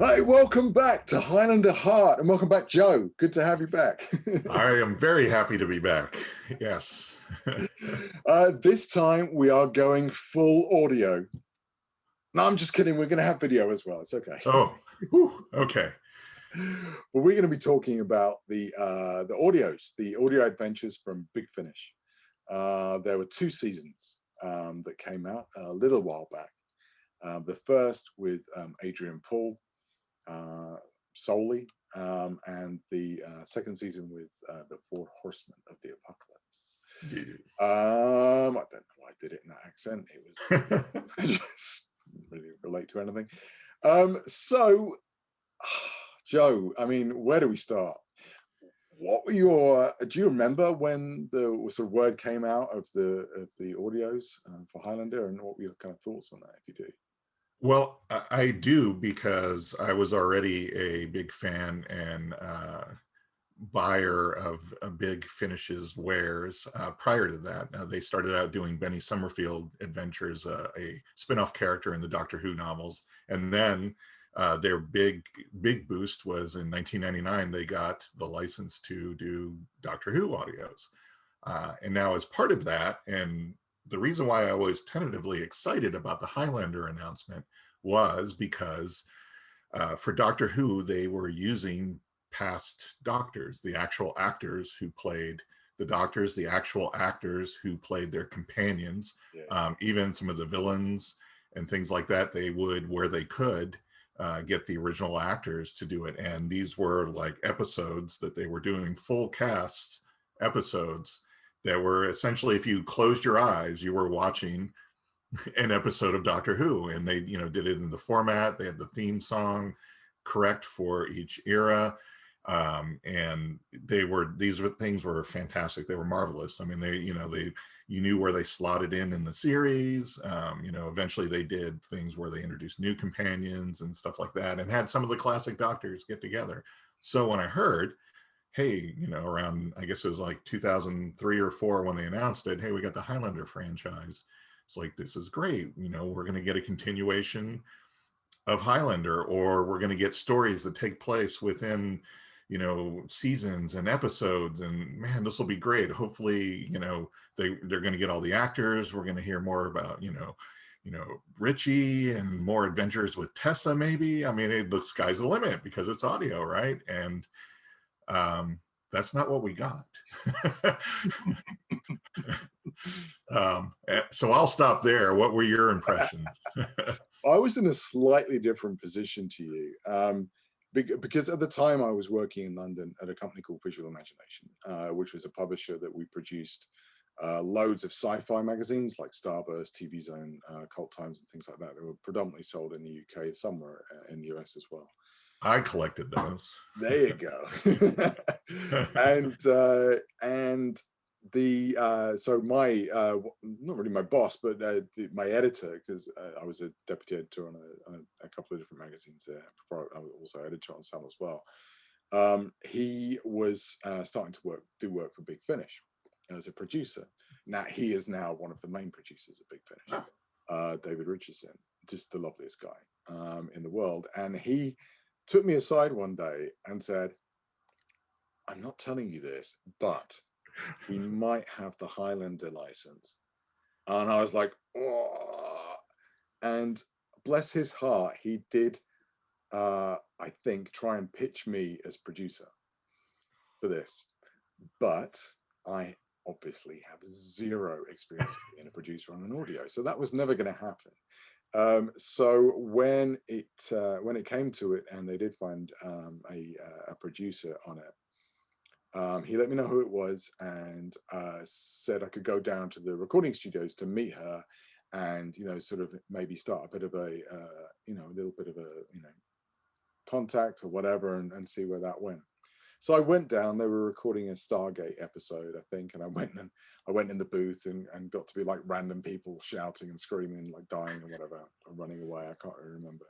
Hey, welcome back to Highlander Heart, and welcome back, Joe. Good to have you back. I am very happy to be back. Yes. This time we are going full audio. No, I'm just kidding. We're going to have video as well. It's okay. Oh, whew, okay. But we're going to be talking about the audios, the audio adventures from Big Finish. There were 2 seasons that came out a little while back. The first with Adrian Paul solely, and the second season with the 4 Horsemen of the Apocalypse. Yes. I don't know why I did it in that accent. It was I just didn't really relate to anything. So, Joe, I mean, where do we start? What were your? Do you remember when the sort of word came out of the audios for Highlander, and what were your kind of thoughts on that, if you do? Well, I do, because I was already a big fan and buyer of Big Finish's wares. Prior to that, they started out doing Benny Summerfield adventures, a spin-off character in the Doctor Who novels, and then their big boost was in 1999. They got the license to do Doctor Who audios, and now as part of that, and the reason why I was tentatively excited about the Highlander announcement was because for Doctor Who, they were using past doctors, the actual actors who played the doctors, the actual actors who played their companions, even some of the villains and things like that. They would, where they could, get the original actors to do it. And these were like episodes that they were doing, full cast episodes that were essentially, if you closed your eyes, you were watching an episode of Doctor Who. And they, did it in the format. They had the theme song correct for each era. And these things were fantastic. They were marvelous. I mean, you knew where they slotted in the series. Eventually they did things where they introduced new companions and stuff like that, and had some of the classic doctors get together. So when I heard, hey, around, I guess it was like 2003 or 4 when they announced it, hey, we got the Highlander franchise. It's like, this is great. We're going to get a continuation of Highlander, or we're going to get stories that take place within, seasons and episodes. And man, this will be great. Hopefully, they're going to get all the actors. We're going to hear more about, Richie, and more adventures with Tessa, maybe. I mean, the sky's the limit because it's audio, right? And that's not what we got. So I'll stop there. What were your impressions? I was in a slightly different position to you, because at the time I was working in London at a company called Visual Imagination, which was a publisher that we produced loads of sci-fi magazines like Starburst, TV Zone, Cult Times, and things like that. They were predominantly sold in the UK, somewhere in the US as well. I collected those. There you go. and so my not really my boss, but my editor, because I was a deputy editor on a couple of different magazines there before I was also editor on some as well. He was starting to do work for Big Finish as a producer. Now he is now one of the main producers of Big Finish. David Richardson, just the loveliest guy in the world. And he took me aside one day and said, I'm not telling you this, but we might have the Highlander license. And I was like, oh. And bless his heart, he did, I think, try and pitch me as producer for this. But I obviously have zero experience being a producer on an audio, so that was never going to happen. So when it came to it, and they did find a producer on it, he let me know who it was, and said I could go down to the recording studios to meet her, and sort of maybe start a bit of a a little bit of a contact or whatever, and see where that went. So I went down. They were recording a Stargate episode, I think, and I went in the booth and got to be like random people shouting and screaming, like dying or whatever, or running away. I can't really remember.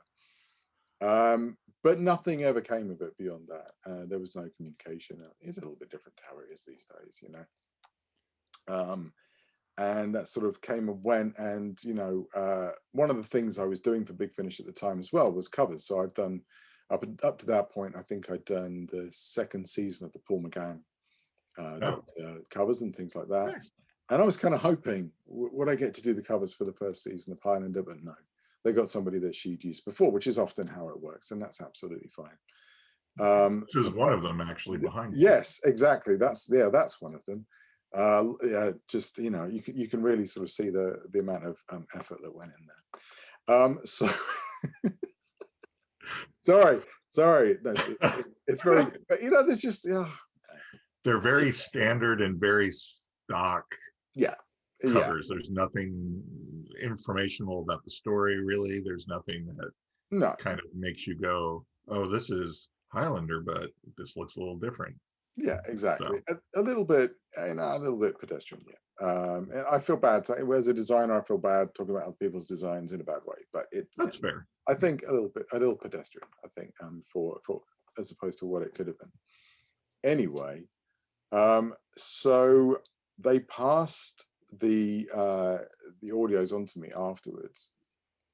But nothing ever came of it beyond that. There was no communication. It's a little bit different to how it is these days, and that sort of came and went. And one of the things I was doing for Big Finish at the time as well was covers. So I've done Up to that point, I think I'd done the second season of the Paul McGann covers and things like that. Nice. And I was kind of hoping, would I get to do the covers for the first season of Highlander? But no, they got somebody that she'd used before, which is often how it works, and that's absolutely fine. This is one of them actually behind you. Yes, exactly. That's one of them. Yeah, just you can really sort of see the amount of effort that went in there. So sorry, no, it's very, but there's just they're very standard and very stock covers. There's nothing informational about the story really. There's nothing that kind of makes you go, oh, this is Highlander, but this looks a little different. Yeah, exactly. So. A little bit pedestrian. Yeah. And I feel bad. As a designer, I feel bad talking about other people's designs in a bad way. But that's fair. I think a little pedestrian. I think for as opposed to what it could have been. Anyway, so they passed the audios on to me afterwards.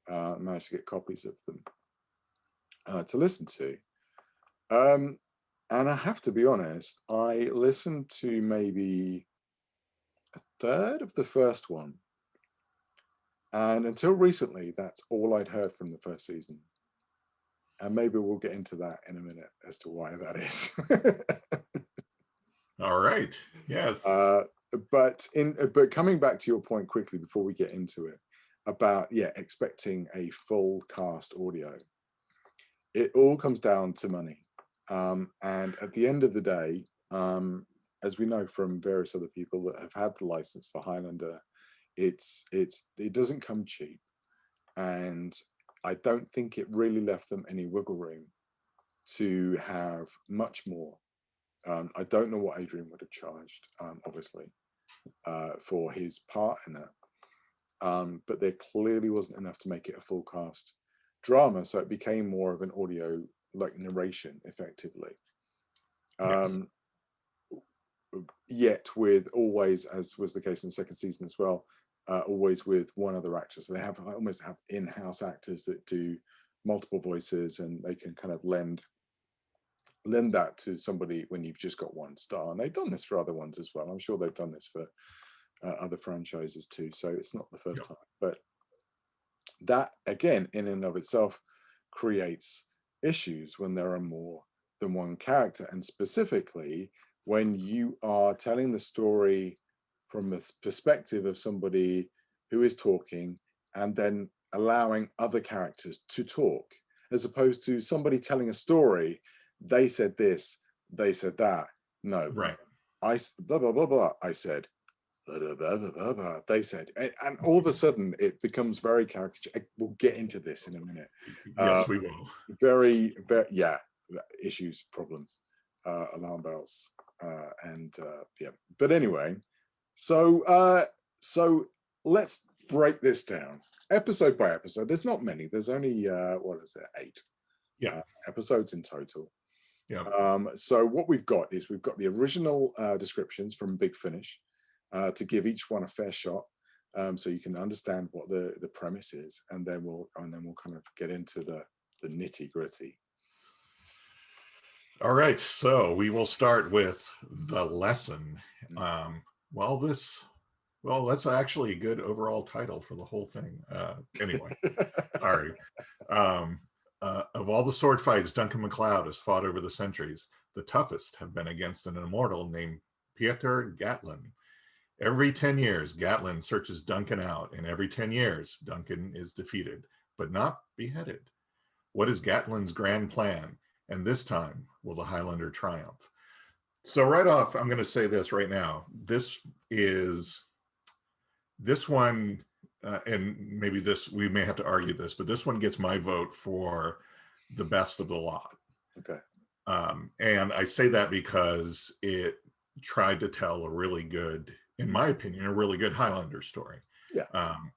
Managed to get copies of them to listen to. And I have to be honest, I listened to maybe a third of the first one. And until recently, that's all I'd heard from the first season. And maybe we'll get into that in a minute as to why that is. All right. Yes. But coming back to your point quickly before we get into it about, expecting a full cast audio, it all comes down to money. And at the end of the day, as we know from various other people that have had the license for Highlander, it doesn't come cheap, and I don't think it really left them any wiggle room to have much more. I don't know what Adrian would have charged, obviously, for his part in it, but there clearly wasn't enough to make it a full cast drama, so it became more of an audio like narration effectively. Yet with always, as was the case in the second season as well, always with one other actor. So they almost have in-house actors that do multiple voices, and they can kind of lend that to somebody when you've just got one star. And they've done this for other ones as well. I'm sure they've done this for other franchises too. So it's not the first time, but that again in and of itself creates issues when there are more than one character, and specifically when you are telling the story from the perspective of somebody who is talking and then allowing other characters to talk, as opposed to somebody telling a story, they said this, they said that. No, right. I blah blah blah blah. I said blah, blah, blah, blah, they said, and all of a sudden it becomes very caricature. We'll get into this in a minute. Yes, we will. Very, very, issues, problems, alarm bells, and But anyway, so let's break this down episode by episode. There's not many. There's only 8 episodes in total. So what we've got is we've got the original descriptions from Big Finish. To give each one a fair shot, so you can understand what the premise is, and then we'll kind of get into the nitty gritty. All right, so we will start with the lesson. That's actually a good overall title for the whole thing. Anyway, sorry. Of all the sword fights Duncan MacLeod has fought over the centuries, the toughest have been against an immortal named Pieter Gatlin. Every 10 years, Gatlin searches Duncan out, and every 10 years, Duncan is defeated, but not beheaded. What is Gatlin's grand plan? And this time, will the Highlander triumph? So right off, I'm going to say this right now. This one, and maybe we may have to argue this, but this one gets my vote for the best of the lot. Okay. And I say that because it tried to tell a really good, in my opinion, a really good Highlander story.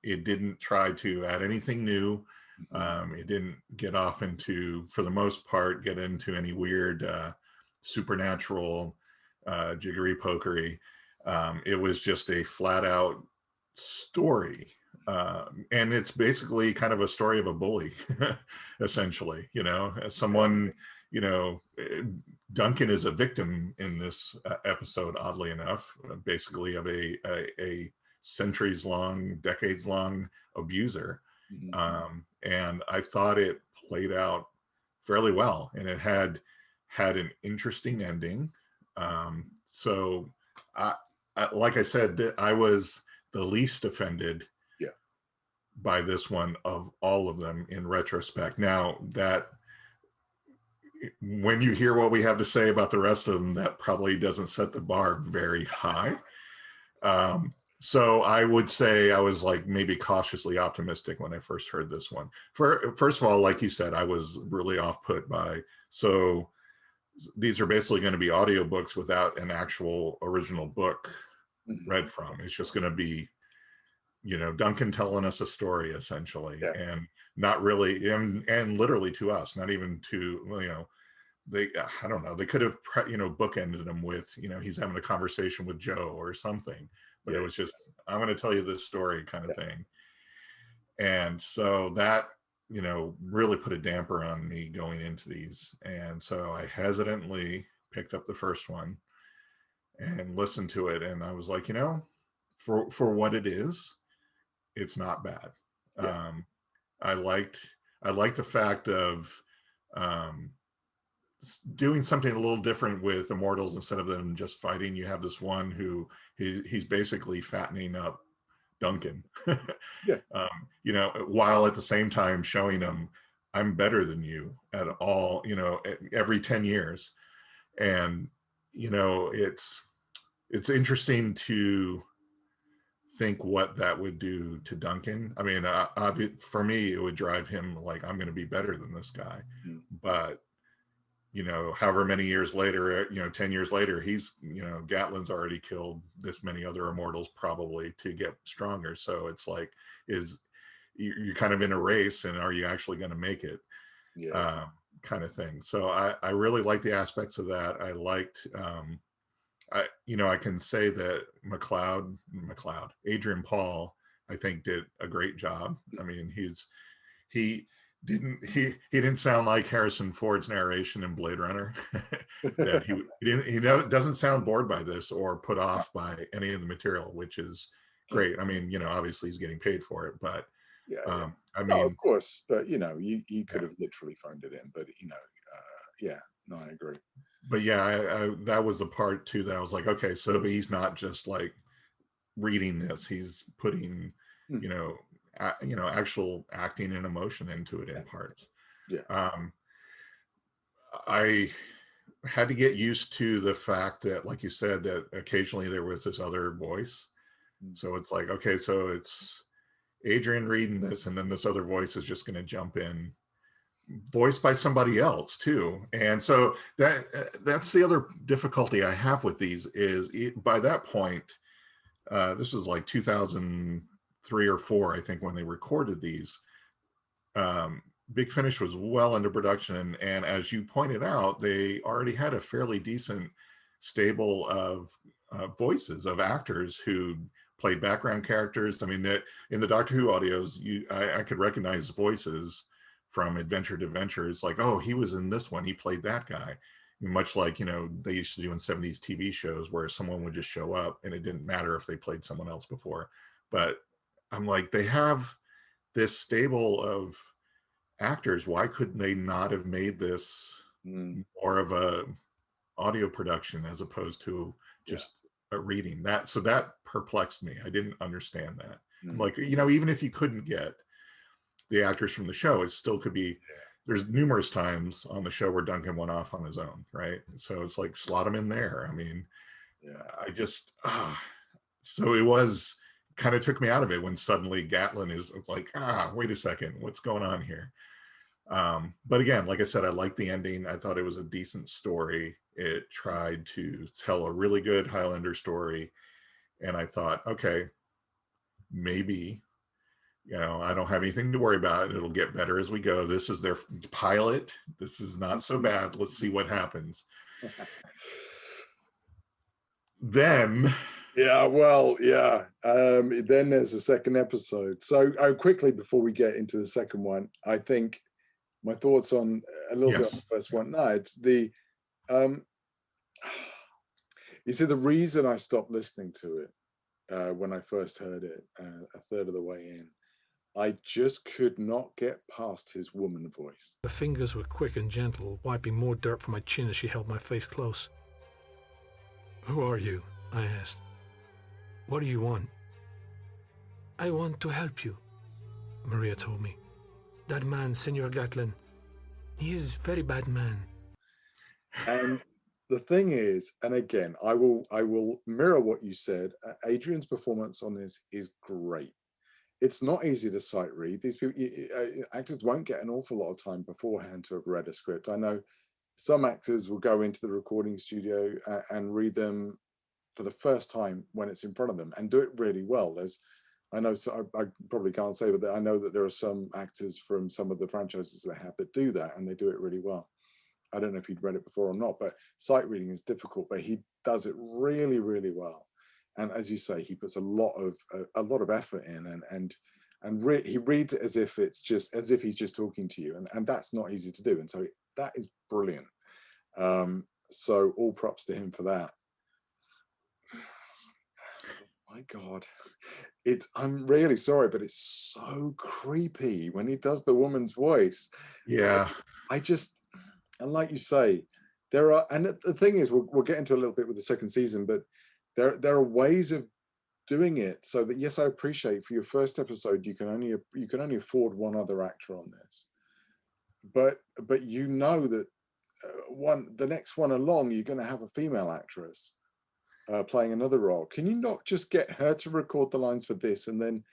It didn't try to add anything new. It didn't get off into, for the most part, get into any weird supernatural jiggery pokery. It was just a flat out story And it's basically kind of a story of a bully, essentially, as someone, Duncan is a victim in this episode, oddly enough, basically of a centuries long, decades long abuser. And I thought it played out fairly well, and it had an interesting ending. So like I said, I was the least offended by this one of all of them in retrospect. Now, that when you hear what we have to say about the rest of them, that probably doesn't set the bar very high. So I would say I was like maybe cautiously optimistic when I first heard this one. First of all, like you said, I was really off put by, so these are basically going to be audiobooks without an actual original book read from. It's just going to be, Duncan telling us a story, essentially, and not really, and literally to us, not even to, I don't know, they could have, bookended him with, he's having a conversation with Joe or something, but it was just, I'm going to tell you this story kind of thing. And so that, really put a damper on me going into these. And so I hesitantly picked up the first one and listened to it. And I was like, for what it is, it's not bad. I liked the fact of doing something a little different with immortals. Instead of them just fighting, you have this one who he's basically fattening up Duncan, while at the same time showing him, I'm better than you at all, every 10 years. And, it's interesting to think what that would do to Duncan. I mean, for me, it would drive him like, I'm going to be better than this guy. But, however many years later, 10 years later, he's, Gatlin's already killed this many other immortals probably to get stronger. So it's like, you're kind of in a race, and are you actually going to make it? Kind of thing. So I really like the aspects of that. I liked, I can say that Adrian Paul, I think did a great job. I mean, he didn't sound like Harrison Ford's narration in Blade Runner. That he doesn't sound bored by this or put off by any of the material, which is great. I mean, obviously he's getting paid for it, but I mean, of course, but you could have literally phoned it in, but I agree. But that was the part too that I was like, okay, so he's not just like reading this; he's putting, actual acting and emotion into it in parts. I had to get used to the fact that, like you said, that occasionally there was this other voice. So it's like, okay, so it's Adrian reading this, and then this other voice is just going to jump in, voiced by somebody else too. And so that's the other difficulty I have with these is by that point, this was like 2003 or 4, I think, when they recorded these. Big Finish was well into production, and as you pointed out, they already had a fairly decent stable of voices of actors who played background characters. I mean, that in the Doctor Who audios, I could recognize voices from Adventure to Adventure. It's like, oh, he was in this one, he played that guy. Much like, they used to do in 70s TV shows where someone would just show up and it didn't matter if they played someone else before. But I'm like, they have this stable of actors. Why couldn't they not have made this more of a audio production as opposed to just a reading? So that perplexed me. I didn't understand that. Like, even if you couldn't get the actors from the show, it still could be, there's numerous times on the show where Duncan went off on his own, right? So it's like, slot him in there. I mean, I just, so it was, kind of took me out of it when suddenly Gatlin it's like, wait a second, what's going on here? But again, like I said, I liked the ending. I thought it was a decent story. It tried to tell a really good Highlander story. And I thought, okay, maybe, I don't have anything to worry about. It'll get better as we go. This is their pilot. This is not so bad. Let's see what happens. Then Yeah, well, yeah. Then there's a second episode. So, quickly before we get into the second one, I think my thoughts on a little bit on Yes. the first one. No, it's the um, you see the reason I stopped listening to it when I first heard it, a third of the way in. I just could not get past his woman voice. The fingers were quick and gentle, wiping more dirt from my chin as she held my face close. "Who are you?" I asked. "What do you want?" "I want to help you," Maria told me. "That man, Senor Gatlin, he is very bad man." And the thing is, and again, I will mirror what you said. Adrian's performance on this is great. It's not easy to sight read. These people, actors won't get an awful lot of time beforehand to have read a script. I know some actors will go into the recording studio and read them for the first time when it's in front of them and do it really well. I know, so I probably can't say, but I know that there are some actors from some of the franchises they have that do that and they do it really well. I don't know if he'd read it before or not, but sight reading is difficult, but he does it really, really well. And as you say, he puts a lot of effort in, he reads it as if he's just talking to you, and that's not easy to do. And so that is brilliant. So all props to him for that. My God, I'm really sorry, but it's so creepy when he does the woman's voice. Yeah. And like you say, and the thing is, we'll get into a little bit with the second season, but there are ways of doing it so that, yes, I appreciate for your first episode you can only afford one other actor on this, but you know that the next one along you're going to have a female actress playing another role. Can you not just get her to record the lines for this, and then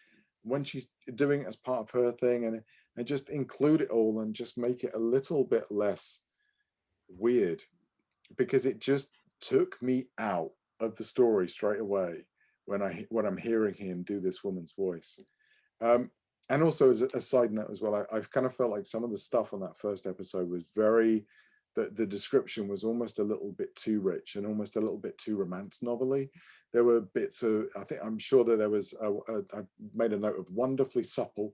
when she's doing it as part of her thing, and just include it all and just make it a little bit less weird? Because it just took me out of the story straight away when I'm hearing him do this woman's voice. And also, as a side note as well, I've kind of felt like some of the stuff on that first episode was the description was almost a little bit too rich and almost a little bit too romance novelly. There were bits of, I'm sure that there was, I made a note of wonderfully supple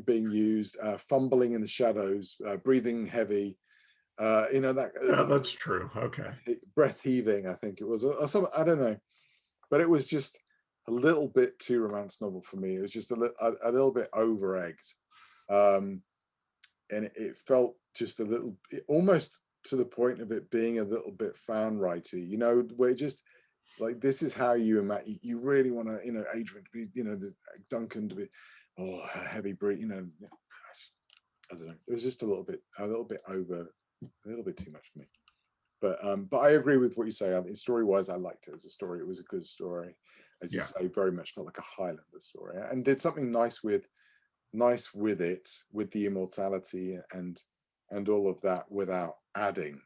being used, fumbling in the shadows, breathing heavy, Yeah, that's true. Okay. breath heaving, I think it was, or something, I don't know, but it was just a little bit too romance novel for me. It was just a little bit over egged, and it felt just a little, almost to the point of it being a little bit fan writey, where just like, this is how you imagine, you really want to, Adrian to be, Duncan to be, heavy breath, I don't know. It was just a little bit over, a little bit too much for me. But I agree with what you say. Story-wise, I liked it as a story. It was a good story, as you say. Very much felt like a Highlander story, and did something nice with it, with the immortality and all of that, without adding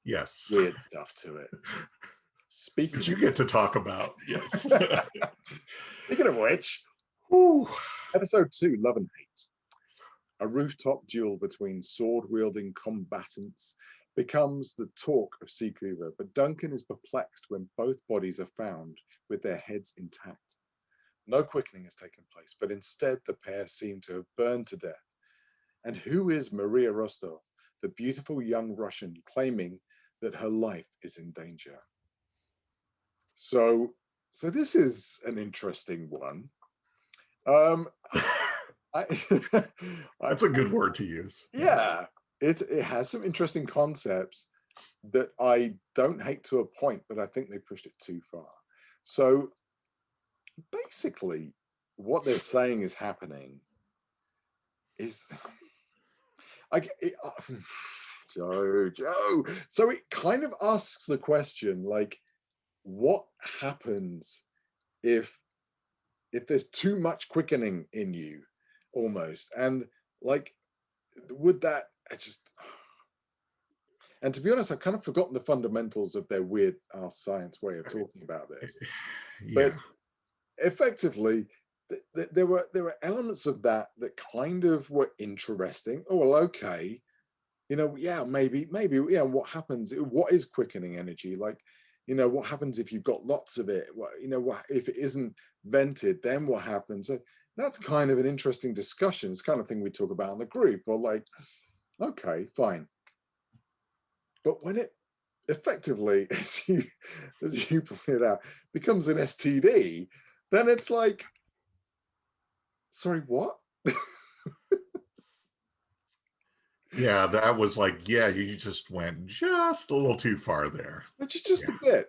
weird stuff to it. Speaking, which you get to talk about. Yes. Speaking of which, episode 2, Love and Hate. A rooftop duel between sword-wielding combatants becomes the talk of Seacouver, but Duncan is perplexed when both bodies are found with their heads intact. No quickening has taken place, but instead the pair seem to have burned to death. And who is Maria Rostov, the beautiful young Russian, claiming that her life is in danger? So this is an interesting one. That's a good word to use. Yeah, it has some interesting concepts that I don't hate to a point, but I think they pushed it too far. So basically, what they're saying is happening is, Joe. So it kind of asks the question, like, what happens if there's too much quickening in you, almost, and like, would that and to be honest, I've kind of forgotten the fundamentals of their weird ass science way of talking about this. Yeah. But effectively, there were elements of that kind of were interesting. Oh, well, okay, maybe, yeah. What happens? What is quickening energy? Like, You know, what happens if you've got lots of it? What, you know, what if it isn't vented? Then what happens? So that's kind of an interesting discussion. It's the kind of thing we talk about in the group. Or like, okay, fine. But when it effectively, as you pointed out, becomes an STD, then it's like, sorry, what? Yeah, that was like, yeah, you just went just a little too far there. Which is just a bit.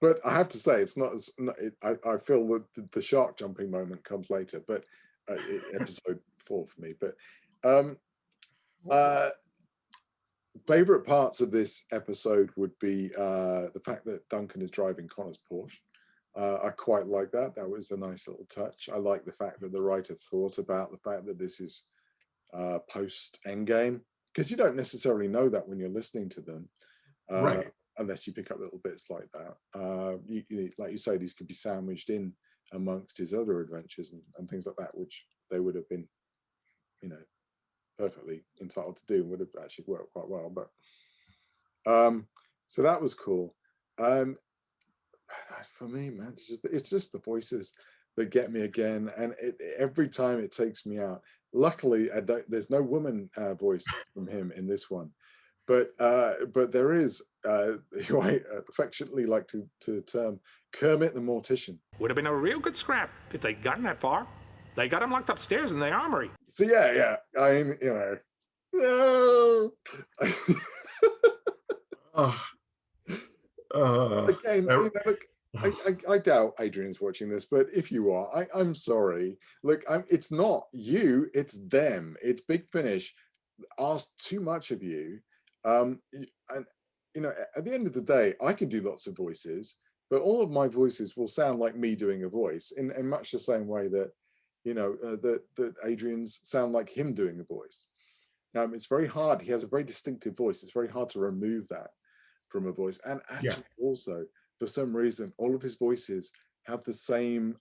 But I have to say, it's not as I feel that the shark jumping moment comes later, but episode 4 for me. But favorite parts of this episode would be the fact that Duncan is driving Connor's Porsche. I quite like that. That was a nice little touch. I like the fact that the writer thought about the fact that this is post Endgame, because you don't necessarily know that when you're listening to them. Right. Unless you pick up little bits like that. Like you say, these could be sandwiched in amongst his other adventures and things like that, which they would have been, you know, perfectly entitled to do and would have actually worked quite well. But so that was cool. For me, man, it's just the voices that get me again, and every time it takes me out. Luckily, there's no woman voice from him in this one. But there is who I affectionately like to term Kermit the Mortician. Would have been a real good scrap if they'd gotten that far. They got him locked upstairs in the armory. So yeah, I mean, you know, no. Again, you know, look, I doubt Adrian's watching this, but if you are, I'm sorry. Look, it's not you, it's them. It's Big Finish asked too much of you. And you know, at the end of the day, I can do lots of voices, but all of my voices will sound like me doing a voice in much the same way that, you know, that Adrian's sound like him doing a voice. It's very hard. He has a very distinctive voice. It's very hard to remove that from a voice. And actually, also, for some reason, all of his voices have the same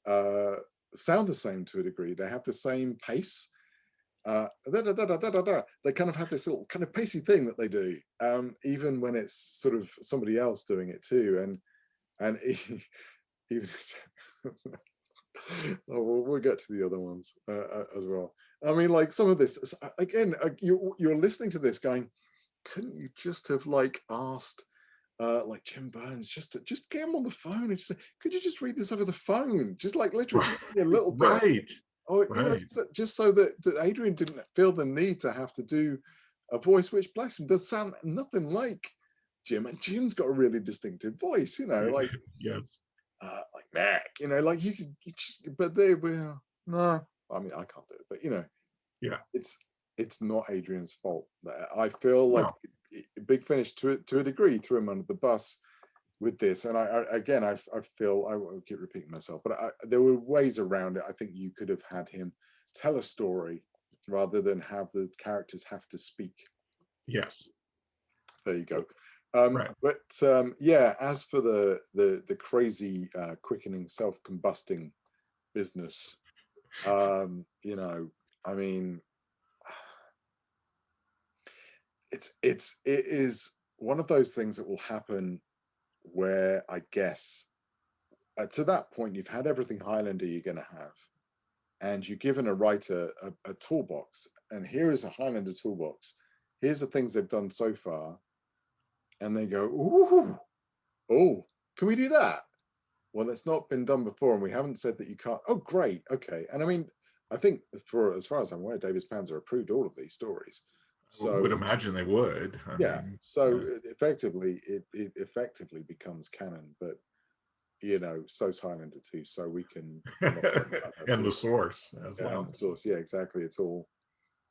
sound the same to a degree. They have the same pace. They kind of have this little kind of pacey thing that they do, even when it's sort of somebody else doing it too. And even we'll get to the other ones as well. I mean, like some of this again, you're listening to this going, couldn't you just have like asked like Jim Burns just get him on the phone and just say, could you just read this over the phone, just like literally just a little bit, right? Or you know, just so that Adrian didn't feel the need to have to do a voice which, bless him, does sound nothing like Jim, and Jim's got a really distinctive voice, you know, like yes, like Mac, you know, like you just, but they will no. I mean, I can't do it, but you know, yeah, it's not Adrian's fault. I feel like Big Finish to a degree threw him under the bus with this, and I feel I won't keep repeating myself, but there were ways around it. I think you could have had him tell a story rather than have the characters have to speak. Yes, there you go. Right. But yeah, as for the crazy quickening self-combusting business, you know, I mean, it is one of those things that will happen where I guess to that point you've had everything Highlander you're going to have, and you're given a writer a toolbox, and here is a Highlander toolbox. Here's the things they've done so far, and they go, ooh, oh, can we do that? Well, it's not been done before, and we haven't said that you can't. Oh, great, okay. And I mean, I think for as far as I'm aware, Davis Panzer approved all of these stories. So I would imagine they would. I mean, so effectively, it effectively becomes canon, but you know, so's Highlander too. So we can and the source as well. And the source, yeah, exactly. It's all,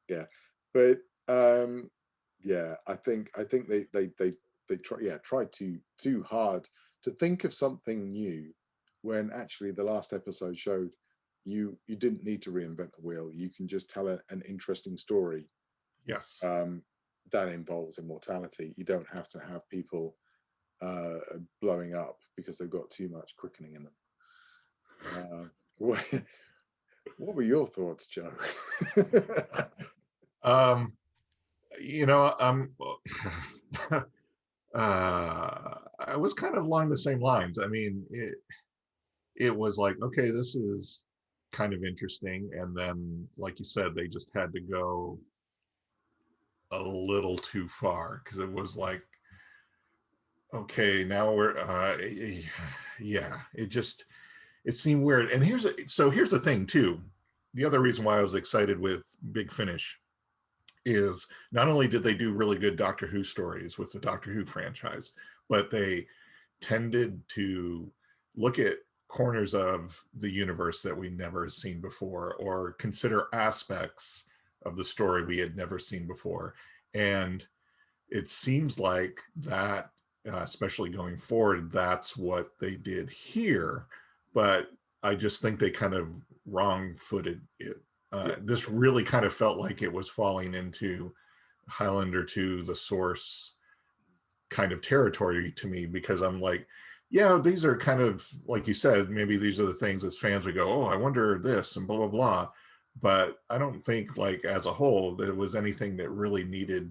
yeah, but yeah, I think they tried too hard to think of something new, when actually the last episode showed you didn't need to reinvent the wheel. You can just tell an interesting story. Yes. That involves immortality. You don't have to have people blowing up because they've got too much quickening in them. What were your thoughts, Joe? You know, I was kind of along the same lines. I mean, it was like, okay, this is kind of interesting, and then, like you said, they just had to go a little too far because it was like, okay, now we're yeah, it seemed weird. And here's the thing too. The other reason why I was excited with Big Finish is not only did they do really good Doctor Who stories with the Doctor Who franchise, but they tended to look at corners of the universe that we never seen before, or consider aspects of the story we had never seen before. And it seems like that, especially going forward, that's what they did here. But I just think they kind of wrong-footed it. This really kind of felt like it was falling into Highlander 2, the Source kind of territory to me, because I'm like, yeah, these are kind of, like you said, maybe these are the things as fans we go, oh, I wonder this and blah, blah, blah. But I don't think, like, as a whole, there was anything that really needed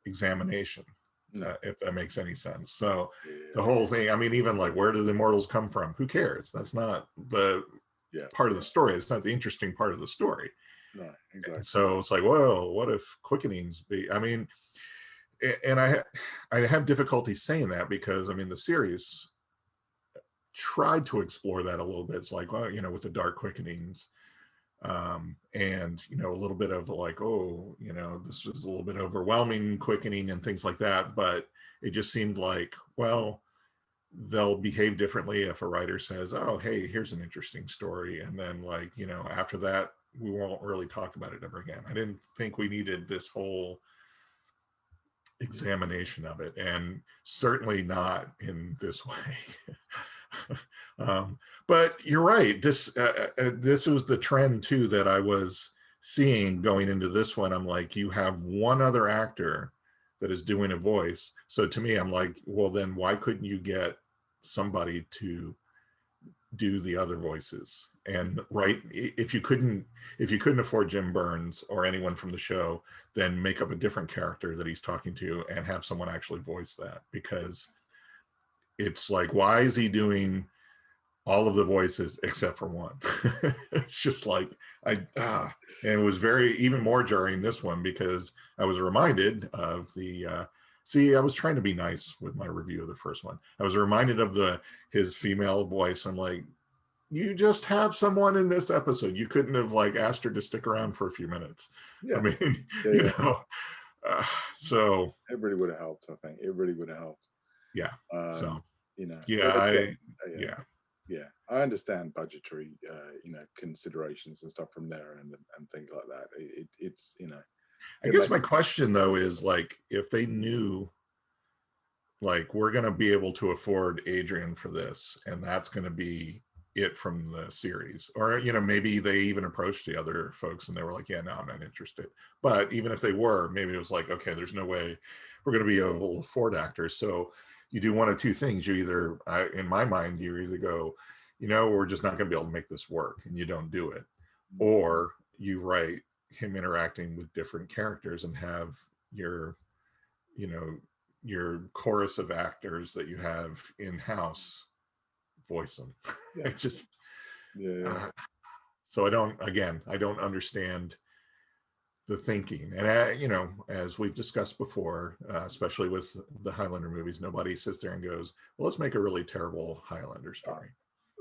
examination, if that makes any sense. So the whole thing, I mean, even like, where do the immortals come from? Who cares? That's not the part of the story. It's not the interesting part of the story. No, exactly. So it's like, well, what if quickenings be? I mean, and I have difficulty saying that because, I mean, the series tried to explore that a little bit. It's like, well, you know, with the dark quickenings, and, you know, a little bit of like, oh, you know, this was a little bit overwhelming quickening and things like that. But it just seemed like, well, they'll behave differently if a writer says, oh, hey, here's an interesting story. And then, like, you know, after that, we won't really talk about it ever again. I didn't think we needed this whole examination of it, and certainly not in this way. But you're right. This was the trend too that I was seeing going into this one. I'm like, you have one other actor that is doing a voice. So to me, I'm like, well, then why couldn't you get somebody to do the other voices? And right, if you couldn't afford Jim Burns or anyone from the show, then make up a different character that he's talking to and have someone actually voice that. Because it's like, why is he doing all of the voices except for one? It's just like, and it was even more jarring this one, because I was reminded of the I was trying to be nice with my review of the first one. I was reminded of his female voice. I'm like, you just have someone in this episode. You couldn't have, like, asked her to stick around for a few minutes. I mean, you know, so it really would have helped. I think it really would have helped. Yeah. So you know, yeah, I understand budgetary, you know, considerations and stuff from there, and things like that. It's, you know, I guess my question though is, like, if they knew, like, we're going to be able to afford Adrian for this, and that's going to be it from the series, or, you know, maybe they even approached the other folks and they were like, yeah, no, I'm not interested. But even if they were, maybe it was like, okay, there's no way we're going to be able to afford actors. So you do one of two things. You either, in my mind, you either go, you know, we're just not going to be able to make this work, and you don't do it, or you write him interacting with different characters and have your, you know, your chorus of actors that you have in-house voice them. It's just, so I don't understand the thinking. And you know, as we've discussed before, especially with the Highlander movies, nobody sits there and goes, well, let's make a really terrible Highlander story.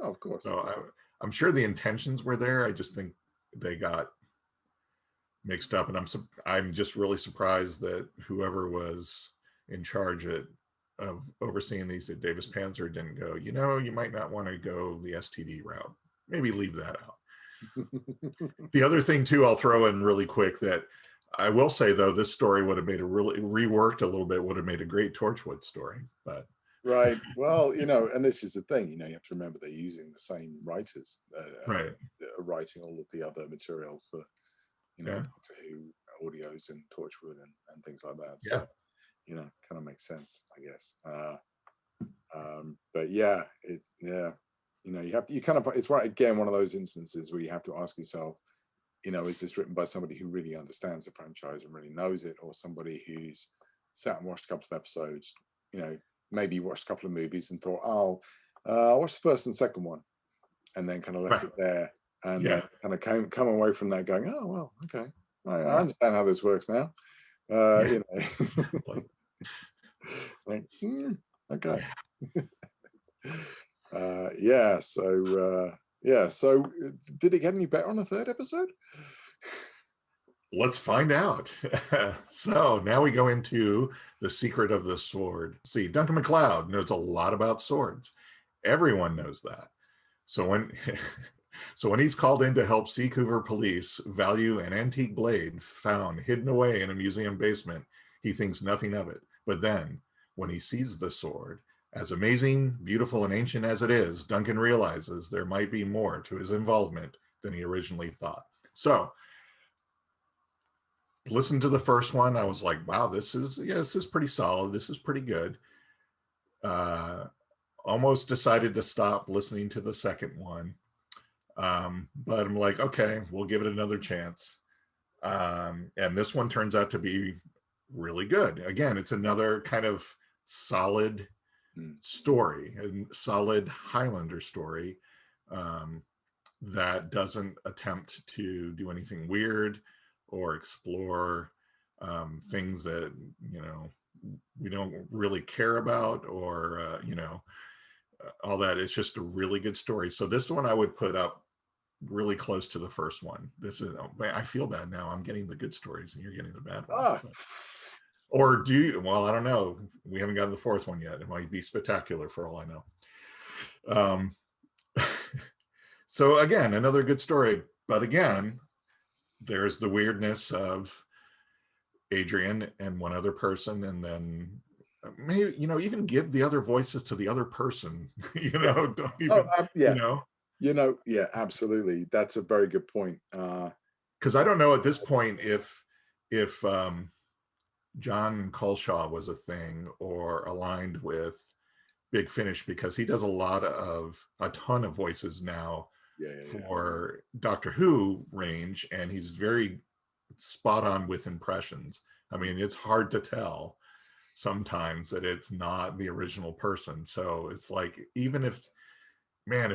Oh, of course. So I'm sure the intentions were there. I just think they got mixed up, and I'm just really surprised that whoever was in charge of overseeing these at Davis Panzer didn't go, you know, you might not want to go the STD route. Maybe leave that out. The other thing too, I'll throw in really quick, that I will say though, this story would have made reworked a little bit, would have made a great Torchwood story. But right, well, you know, and this is the thing, you know, you have to remember they're using the same writers, right, writing all of the other material for, you know, Doctor Who audios and Torchwood and things like that. So, you know, kind of makes sense, I guess. But yeah, you know, you kind of, it's right, again, one of those instances where you have to ask yourself, you know, is this written by somebody who really understands the franchise and really knows it, or somebody who's sat and watched a couple of episodes, maybe watched a couple of movies and thought, I'll watch the first and second one, and then kind of left it there, and then kind of come away from that going, oh well, okay, I understand how this works now. Like, okay. So did it get any better on the third episode? Let's find out. So now we go into the secret of the sword. See, Duncan MacLeod knows a lot about swords. Everyone knows that. So when he's called in to help Seacouver police value an antique blade found hidden away in a museum basement, he thinks nothing of it. But then when he sees the sword, as amazing, beautiful, and ancient as it is, Duncan realizes there might be more to his involvement than he originally thought. So listen to the first one. I was like, wow, this is pretty solid. This is pretty good. Almost decided to stop listening to the second one. But I'm like, okay, we'll give it another chance. And this one turns out to be really good. Again, it's another kind of solid story, a solid Highlander story that doesn't attempt to do anything weird or explore things that, we don't really care about, or, all that. It's just a really good story. So this one I would put up really close to the first one. This is, I feel bad now. I'm getting the good stories and you're getting the bad ones. Or do you? Well, I don't know. We haven't gotten the fourth one yet. It might be spectacular for all I know. So again, another good story. But again, there's the weirdness of Adrian and one other person, and then maybe, even give the other voices to the other person. Don't even, yeah, absolutely. That's a very good point. Because I don't know at this point if John Colshaw was a thing or aligned with Big Finish, because he does a ton of voices now for Doctor Who range, and he's very spot on with impressions. I mean, it's hard to tell sometimes that it's not the original person. So it's like, even if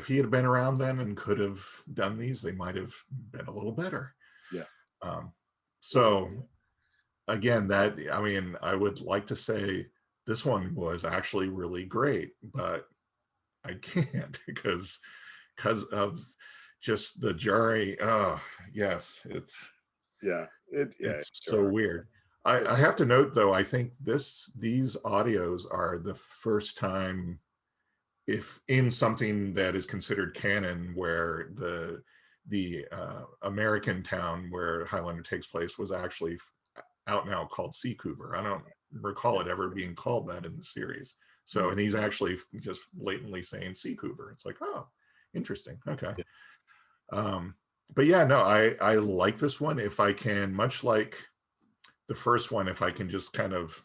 he had been around then and could have done these, they might have been a little better. So again, I would like to say this one was actually really great, but I can't because of just the jury. Oh yes, it's so weird. I have to note though, I think these audios are the first time, if in something that is considered canon, where the American town where Highlander takes place was actually out now called Seacouver. I don't recall it ever being called that in the series. So, and he's actually just blatantly saying Seacouver. It's like, oh, interesting. Okay. But yeah, no, I like this one. If I can, much like the first one, if I can just kind of,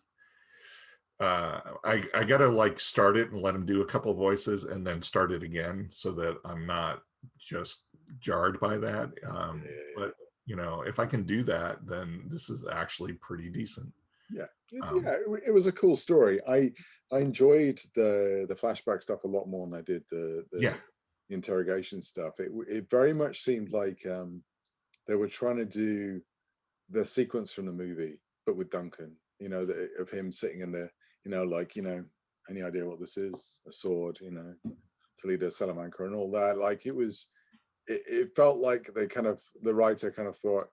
I gotta start it and let him do a couple voices and then start it again, so that I'm not just jarred by that. But if I can do that, then this is actually pretty decent. It was a cool story. I enjoyed the flashback stuff a lot more than I did the interrogation stuff. It very much seemed like they were trying to do the sequence from the movie, but with Duncan, of him sitting in there, any idea what this is? A sword, to lead a Salamanca and all that. Like, it felt like the writer kind of thought,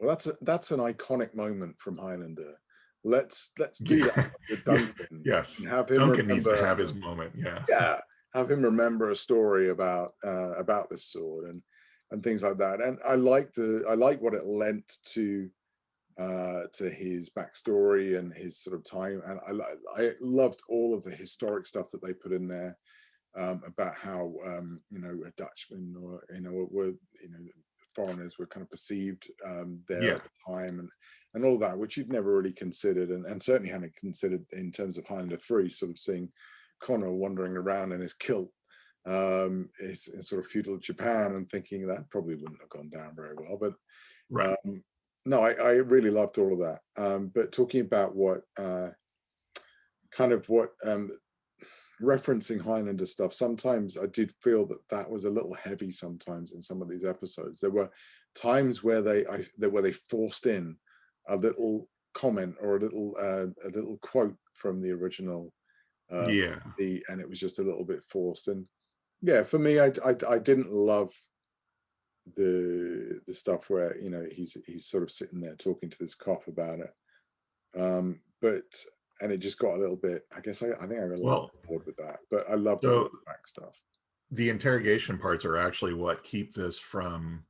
well, that's an iconic moment from Highlander. Let's do that with Duncan. Yes, have him Duncan needs to have his moment. Have him remember a story about this sword and things like that. And I like what it lent to his backstory and his sort of time. And I loved all of the historic stuff that they put in there, about how a Dutchman or were foreigners were kind of perceived there at the time, and all that, which you'd never really considered, and certainly hadn't considered in terms of Highlander 3, sort of seeing Connor wandering around in his kilt in sort of feudal Japan, and thinking that probably wouldn't have gone down very well. But no, I really loved all of that. But talking about what kind of what referencing Highlander stuff, sometimes I did feel that that was a little heavy sometimes in some of these episodes. There were times where they forced in a little comment or a little quote from the original, Yeah. and it was just a little bit forced. And yeah, for me, I didn't love the stuff where, you know, he's sort of sitting there talking to this cop about it, but and it just got a little bit, I guess I think I got a little bored with that, but I love the back stuff. The interrogation parts are actually what keep this from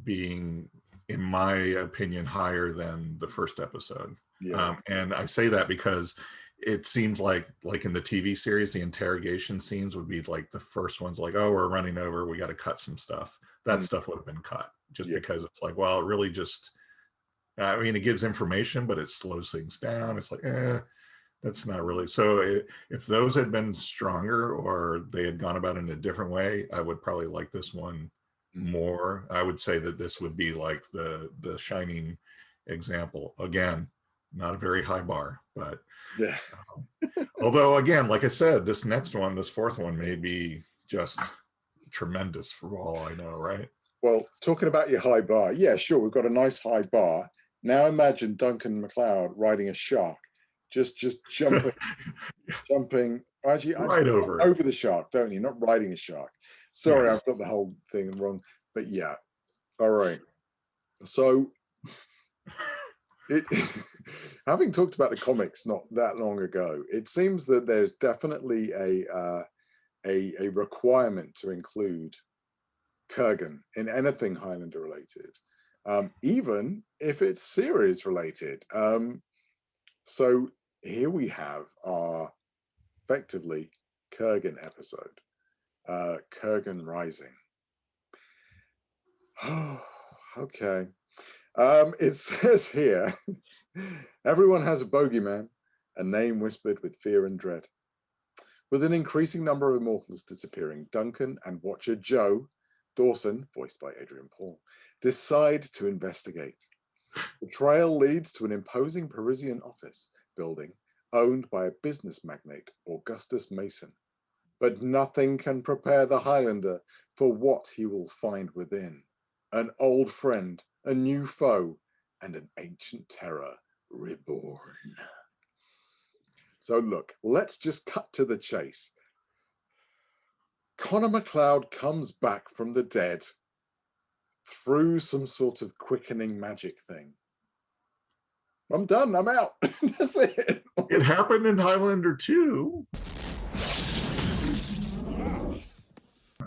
being, in my opinion, higher than the first episode. Yeah. And I say that because it seems like in the TV series, the interrogation scenes would be like the first ones, like, oh, we're running over, we got to cut some stuff. That stuff would have been cut just because it's like, well, it really just, I mean, it gives information, but it slows things down. It's like, that's not really. So if those had been stronger or they had gone about it in a different way, I would probably like this one more. I would say that this would be like the shining example. Again, not a very high bar, but yeah. Although, again, like I said, this next one, this fourth one, may be just tremendous for all I know, right? Well, talking about your high bar, yeah, sure, we've got a nice high bar. Now imagine Duncan MacLeod riding a shark, just jumping, actually, right over the shark, don't you? Not riding a shark. Sorry, yes. I've got the whole thing wrong, but yeah. All right. So, having talked about the comics not that long ago, it seems that there's definitely a requirement to include Kergen in anything Highlander related, even if it's series related. So here we have our effectively Kergen episode, Kergen Rising. Oh, okay. It says here, everyone has a bogeyman, a name whispered with fear and dread. With an increasing number of immortals disappearing, Duncan and Watcher Joe Dawson, voiced by Adrian Paul, decide to investigate. The trail leads to an imposing Parisian office building owned by a business magnate, Augustus Mason. But nothing can prepare the Highlander for what he will find within. An old friend, a new foe, and an ancient terror reborn. So look, let's just cut to the chase. Connor MacLeod comes back from the dead through some sort of quickening magic thing. I'm done. I'm out. That's it. It happened in Highlander 2.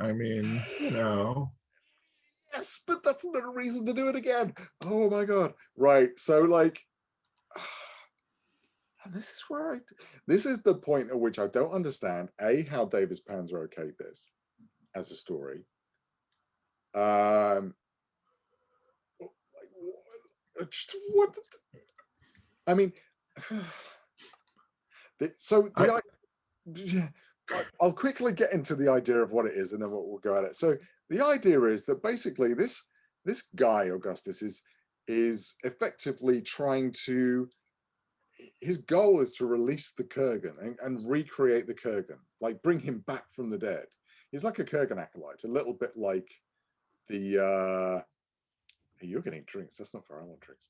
I mean, you know. Yes, but that's not a reason to do it again. Oh my God. Right. So like, and this is where this is the point at which I don't understand how Davis Panzer okayed this as a story. Like, what? I mean, I'll quickly get into the idea of what it is, and then we'll go at it. So the idea is that basically this guy Augustus is effectively trying to. His goal is to release the Kergen and recreate the Kergen, like bring him back from the dead. He's like a Kergen acolyte, a little bit like the. You're getting drinks. That's not fair. I want drinks.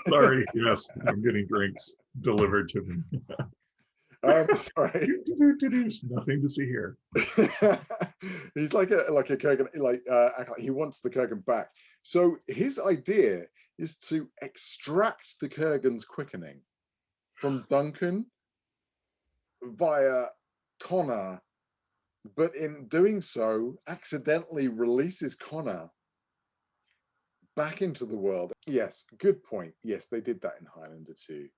Sorry. Yes, I'm getting drinks delivered to me. Sorry. Nothing to see here. He's like a Kergen, he wants the Kergen back. So his idea is to extract the Kergen's quickening from Duncan via Connor, but in doing so, accidentally releases Connor back into the world. Yes, good point. Yes, they did that in Highlander 2.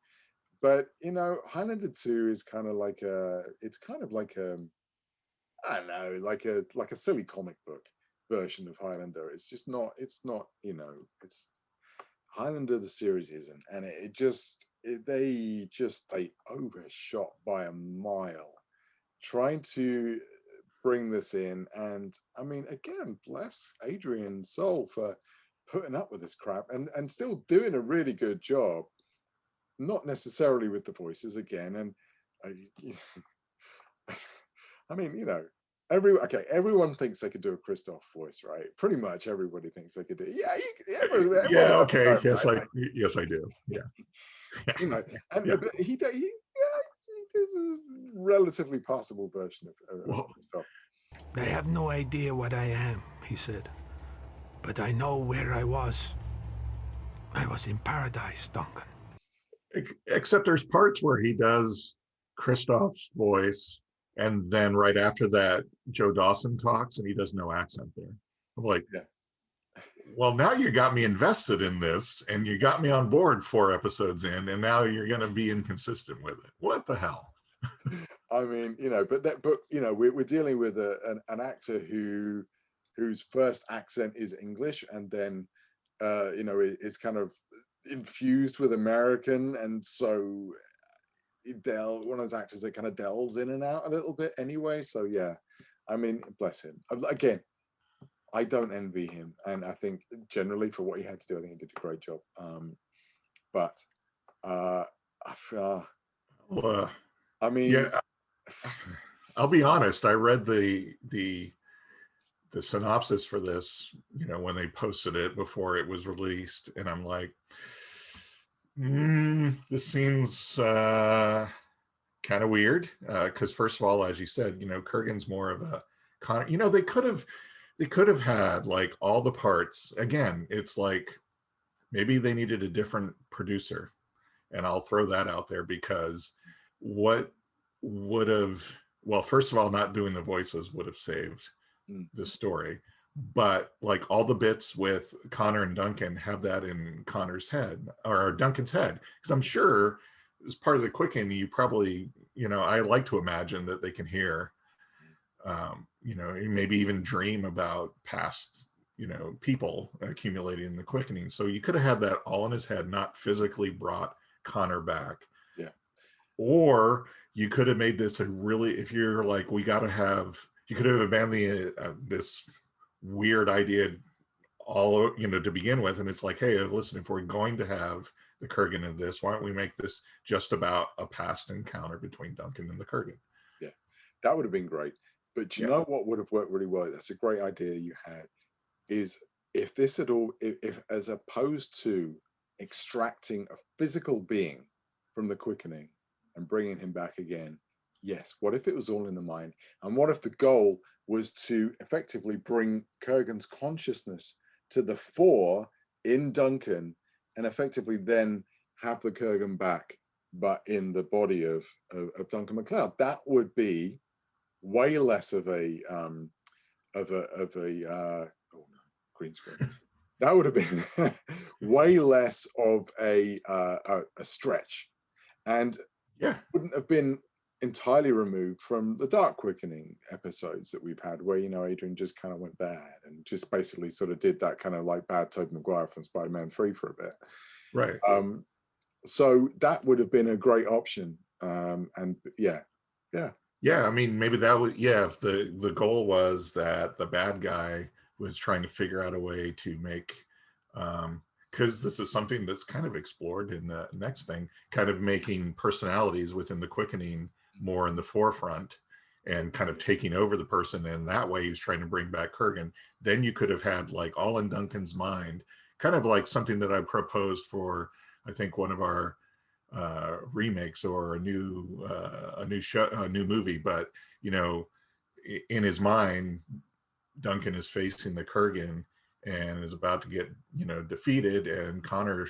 But, you know, Highlander 2 is kind of like I don't know, like a silly comic book version of Highlander. It's just not, you know, it's Highlander, the series isn't. And they overshot by a mile trying to bring this in. And I mean, again, bless Adrian's soul for putting up with this crap and still doing a really good job. Not necessarily with the voices again, I mean, everyone thinks they could do a Christoph voice, right? Pretty much everybody thinks they could do. Yeah, everyone Yeah, wants to okay. know, Yes, right? yes, I do. Yeah. You know, and Yeah. but there's a relatively passable version of Well, Christoph. I have no idea what I am, he said, but I know where I was. I was in paradise, Duncan. except there's parts where he does Christoph's voice, and then right after that, Joe Dawson talks, and he does no accent there. I'm like, Yeah. well, now you got me invested in this, and you got me on board 4 episodes in, and now you're going to be inconsistent with it. What the hell? I mean, but we're dealing with an actor whose first accent is English, and then is kind of infused with American, and so one of those actors that kind of delves in and out a little bit anyway. So yeah, I mean, bless him. Again, I don't envy him, and I think generally for what he had to do, I think he did a great job. But Well, I mean, yeah, I'll be honest. I read the synopsis for this, when they posted it before it was released, and I'm like, this seems kind of weird, because first of all, as you said, Kurgan's more of a they could have had like all the parts. Again, it's like maybe they needed a different producer, and I'll throw that out there, because what would have, well, first of all, not doing the voices would have saved the story, but like all the bits with Connor and Duncan, have that in Connor's head or Duncan's head, because I'm sure as part of the quickening, you probably, I like to imagine that they can hear, maybe even dream about past, people accumulating in the quickening. So you could have had that all in his head, not physically brought Connor back. Yeah. Or you could have made this a really, if you're like, you could have abandoned this weird idea all, to begin with. And it's like, hey, listen, if we're going to have the Kergen of this, why don't we make this just about a past encounter between Duncan and the Kergen? Yeah, that would have been great. But you know what would have worked really well? That's a great idea you had. Is if this had all, if as opposed to extracting a physical being from the quickening and bringing him back again, yes, what if it was all in the mind? And what if the goal was to effectively bring Kurgan's consciousness to the fore in Duncan, and effectively then have the Kergen back, but in the body of Duncan MacLeod? That would be way less of a green screen. That would have been way less of a stretch, and wouldn't have been entirely removed from the Dark Quickening episodes that we've had, where Adrian just kind of went bad and just basically sort of did that kind of like bad Tobey Maguire from Spider-Man 3 for a bit. Right. So that would have been a great option. And yeah. I mean, maybe that was, if the goal was that the bad guy was trying to figure out a way to make, because this is something that's kind of explored in the next thing, kind of making personalities within the quickening more in the forefront and kind of taking over the person. And that way he was trying to bring back Kergen. Then you could have had like all in Duncan's mind, kind of like something that I proposed for, I think, one of our remakes or a new show, a new movie. But in his mind, Duncan is facing the Kergen and is about to get defeated, and Connor,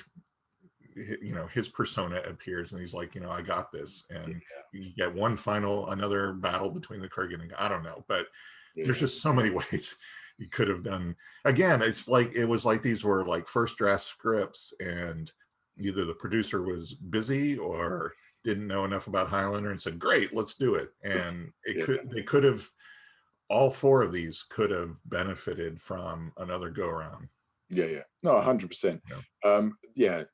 his persona appears, and he's like, I got this, and you get another battle between the Kergen and I don't know, but there's just so many ways you could have done. Again, it's like it was like these were like first draft scripts, and either the producer was busy or didn't know enough about Highlander and said, great, let's do it. And they could have, all 4 of these could have benefited from another go around. No, 100%.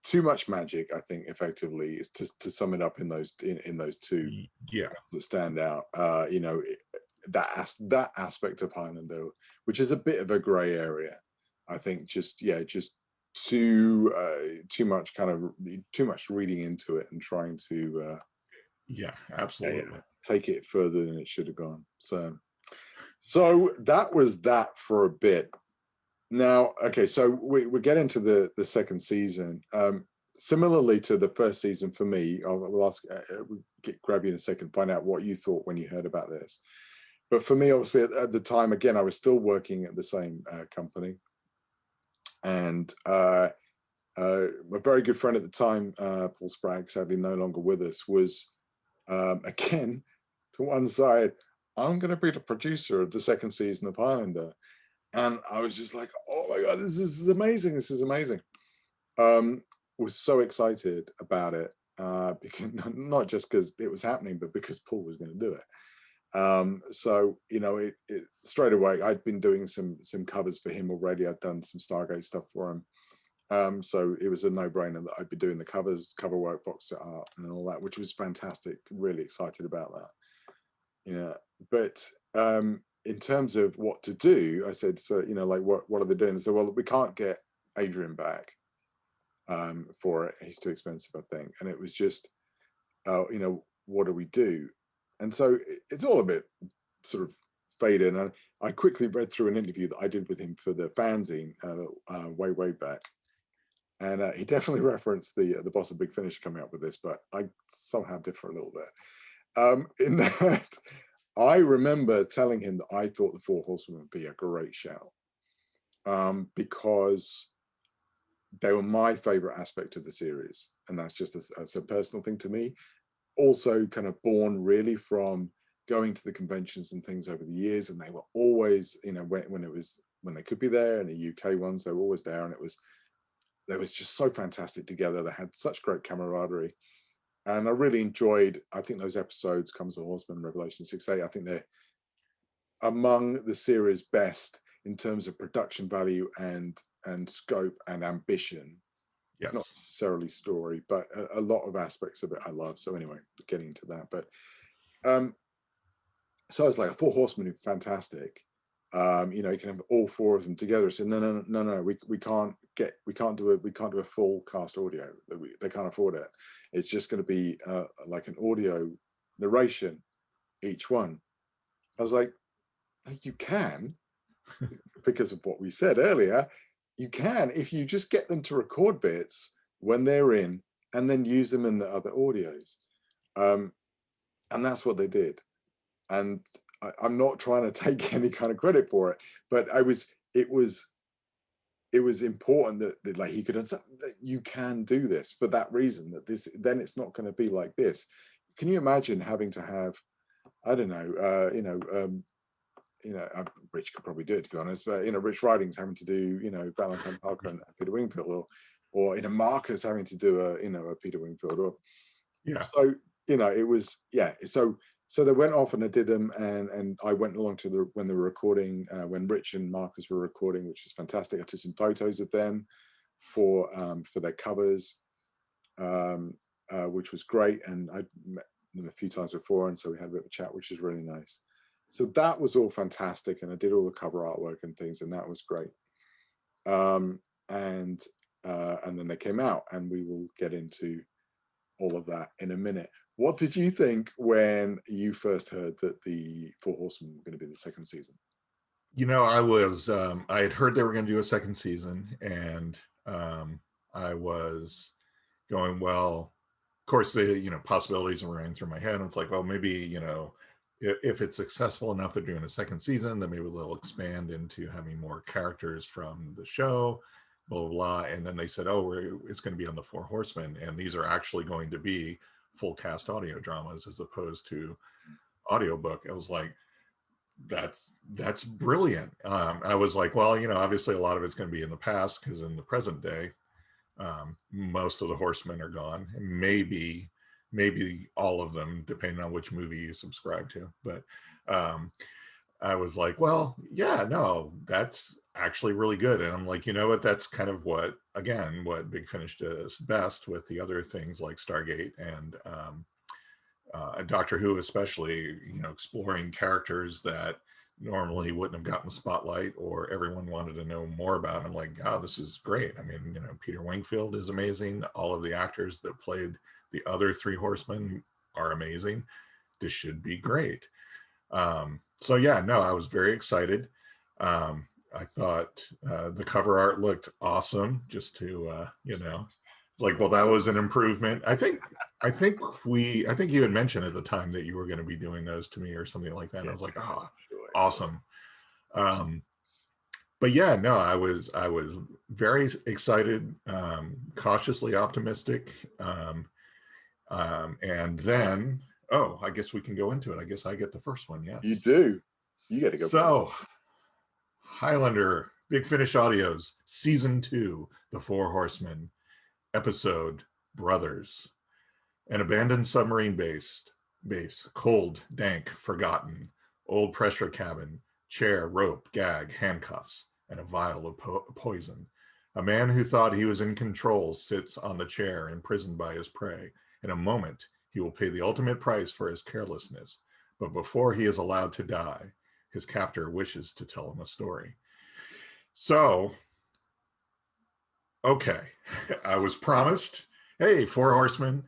Too much magic, I think, effectively, is to sum it up in those 2 that stand out. That aspect of Highlander, which is a bit of a gray area, I think, just too much reading into it and trying to Yeah, Yeah, absolutely. take it further than it should have gone. So that was that for a bit. Now, okay, so we get into the second season. Similarly to the first season for me, we'll ask, grab you in a second, find out what you thought when you heard about this. But for me, obviously, at the time, again, I was still working at the same company. And a very good friend at the time, Paul Spragg, sadly no longer with us, was, again, to one side, I'm going to be the producer of the second season of Highlander. And I was just like, oh my God, this is amazing. This is amazing. Was so excited about it, because not just because it was happening, but because Paul was going to do it. So, you know, it straight away, I'd been doing some covers for him already. I'd done some Stargate stuff for him. So it was a no-brainer that I'd be doing the covers, cover work, box set art, and all that, which was fantastic. Really excited about that. Yeah, but in terms of what to do, I said, so, you know, like, what are they doing? So, well, we can't get Adrian back for it. He's too expensive, I think. And it was just, you know, what do we do? And so it's all a bit sort of faded. And I quickly read through an interview that I did with him for the fanzine way back. And he definitely referenced the boss of Big Finish coming up with this, but I somehow differ a little bit. In that, I remember telling him that I thought the Four Horsemen would be a great shout, because they were my favorite aspect of the series, and that's just a personal thing to me. Also, kind of born really from going to the conventions and things over the years, and they were always, you know, when they could be there, and the UK ones, they were always there, and they was just so fantastic together. They had such great camaraderie. And I really enjoyed, I think those episodes, Comes the Horseman, Revelation 6-8, I think they're among the series' best in terms of production value and scope and ambition. Yes. Not necessarily story, but a lot of aspects of it I love. So anyway, getting to that. But so I was like, a Four Horsemen are fantastic. You know, you can have all four of them together. I said, no, we can't do a full cast audio. They can't afford it. It's just going to be like an audio narration each one. I was like, you can, because of what we said earlier, you can if you just get them to record bits when they're in and then use them in the other audios. And that's what they did. And I'm not trying to take any kind of credit for it, but it was important that like he could understand that you can do this for that reason, that then it's not going to be like this. Can you imagine having to have, I don't know, Rich could probably do it, to be honest, but, you know, Rich Ridings having to do, you know, Valentine Parker and Peter Wingfield, or you know, Marcus having to do a Peter Wingfield, or so, you know, it was, yeah. So they went off and they did them, and I went along to when they were recording, when Rich and Marcus were recording, which was fantastic. I took some photos of them for their covers, which was great, and I'd met them a few times before, and so we had a bit of a chat, which was really nice. So that was all fantastic, and I did all the cover artwork and things, and that was great. And then they came out, and we will get into all of that in a minute. What did you think when you first heard that the Four Horsemen were going to be the second season? You know, I had heard they were going to do a second season, and I was going, well, of course, the possibilities were running through my head. And it's like, well, maybe, if it's successful enough, they're doing a second season, then maybe they'll expand into having more characters from the show, blah, blah, blah. And then they said, oh, it's going to be on the Four Horsemen. And these are actually going to be full cast audio dramas as opposed to audiobook. I was like, that's brilliant. I was like, well, obviously a lot of it's going to be in the past, because in the present day, most of the horsemen are gone. Maybe all of them, depending on which movie you subscribe to. But I was like, well, yeah, no, that's actually really good. And I'm like, you know what, that's kind of what Big Finish does best with the other things like Stargate and Doctor Who, especially, exploring characters that normally wouldn't have gotten the spotlight or everyone wanted to know more about. I'm like, God, this is great. I mean, Peter Wingfield is amazing. All of the actors that played the other three horsemen are amazing. This should be great. So yeah, no, I was very excited. I thought the cover art looked awesome. Just to it's like, well, that was an improvement. I think you had mentioned at the time that you were going to be doing those to me or something like that. And I was like, oh, awesome. But yeah, no, I was very excited, cautiously optimistic, and then I guess we can go into it. I guess I get the first one. Yes, you do. You got to go. So, Highlander, Big Finish Audios, Season 2, The Four Horsemen, Episode Brothers. An abandoned submarine base, cold, dank, forgotten, old pressure cabin, chair, rope, gag, handcuffs, and a vial of poison. A man who thought he was in control sits on the chair, imprisoned by his prey. In a moment, he will pay the ultimate price for his carelessness. But before he is allowed to die, his captor wishes to tell him a story. So, okay, I was promised, hey, Four Horsemen,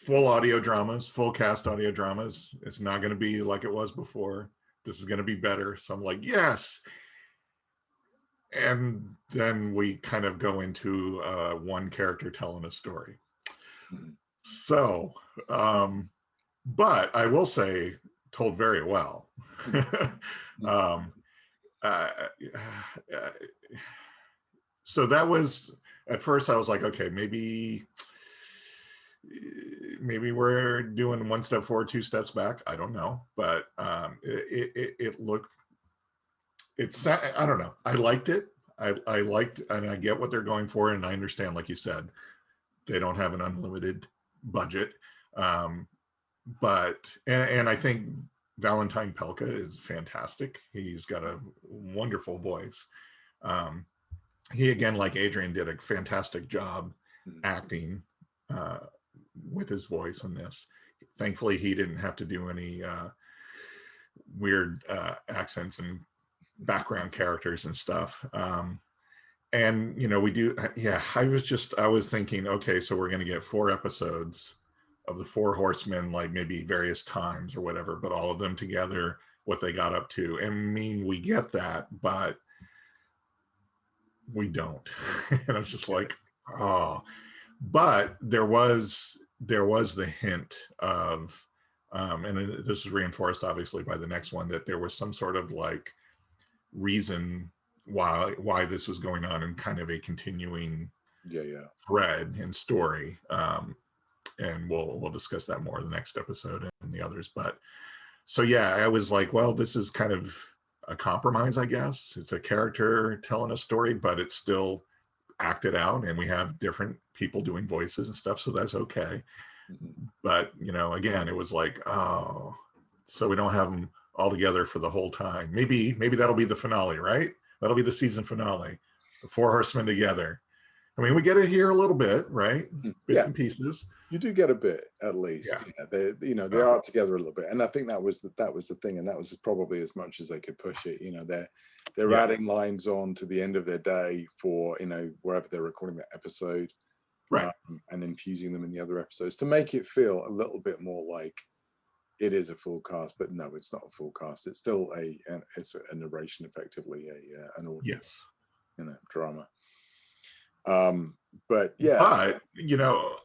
full audio dramas, full cast audio dramas. It's not going to be like it was before. This is going to be better. So I'm like, yes. And then we kind of go into one character telling a story. So, but I will say, told very well. So that was, at first I was like, okay, maybe we're doing one step forward, two steps back. I don't know, but it looked, I don't know. I liked it. I liked, and I get what they're going for, and I understand, like you said, they don't have an unlimited budget. But I think Valentine Pelka is fantastic. He's got a wonderful voice. He, again, like Adrian, did a fantastic job acting with his voice in this. Thankfully, he didn't have to do any weird accents and background characters and stuff. And we do, I was thinking, okay, so we're going to get 4 episodes of the Four Horsemen, like maybe various times or whatever, but all of them together, what they got up to. I mean, we get that, but we don't. And I was just like, oh. But there was the hint of, and this is reinforced obviously by the next one, that there was some sort of like reason why this was going on, and kind of a continuing thread and story. And we'll discuss that more in the next episode and the others. But so yeah, I was like, well, this is kind of a compromise, I guess. It's a character telling a story, but it's still acted out, and we have different people doing voices and stuff, so that's okay. But again, it was like, oh, so we don't have them all together for the whole time. Maybe that'll be the finale, right? That'll be the season finale, the Four Horsemen together. I mean, we get it here a little bit, right? Bits and pieces. You do get a bit, at least. Yeah. They are together a little bit, and I think that was the thing, and that was probably as much as they could push it. They're adding lines on to the end of their day for wherever they're recording that episode, right? And infusing them in the other episodes to make it feel a little bit more like it is a full cast. But no, it's not a full cast. It's still it's a narration, effectively an audio, drama. But yeah, but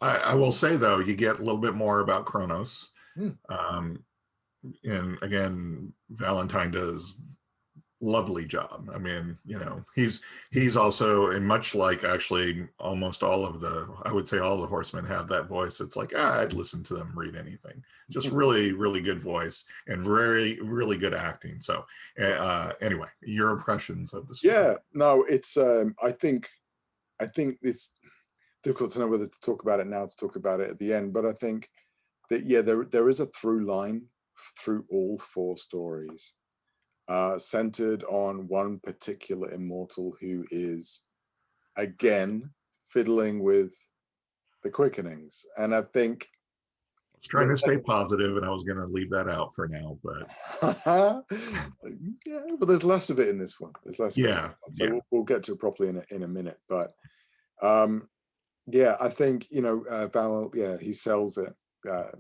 I will say though, you get a little bit more about Kronos. And again, Valentine does lovely job. I mean, he's also, and much like actually almost all of I would say all the horsemen have that voice. It's like, I'd listen to them read anything. Just really, really good voice and really, really good acting. So anyway, your impressions of the story. Yeah, no, it's I think it's difficult to know whether to talk about it now, to talk about it at the end, but I think that there is a through line through all 4 stories, centered on one particular immortal who is, again, fiddling with the quickenings. And I think I was trying to stay positive, and I was going to leave that out for now, but but there's less of it in this one. There's less. So we'll get to it properly in a minute. But I think Val, he sells it.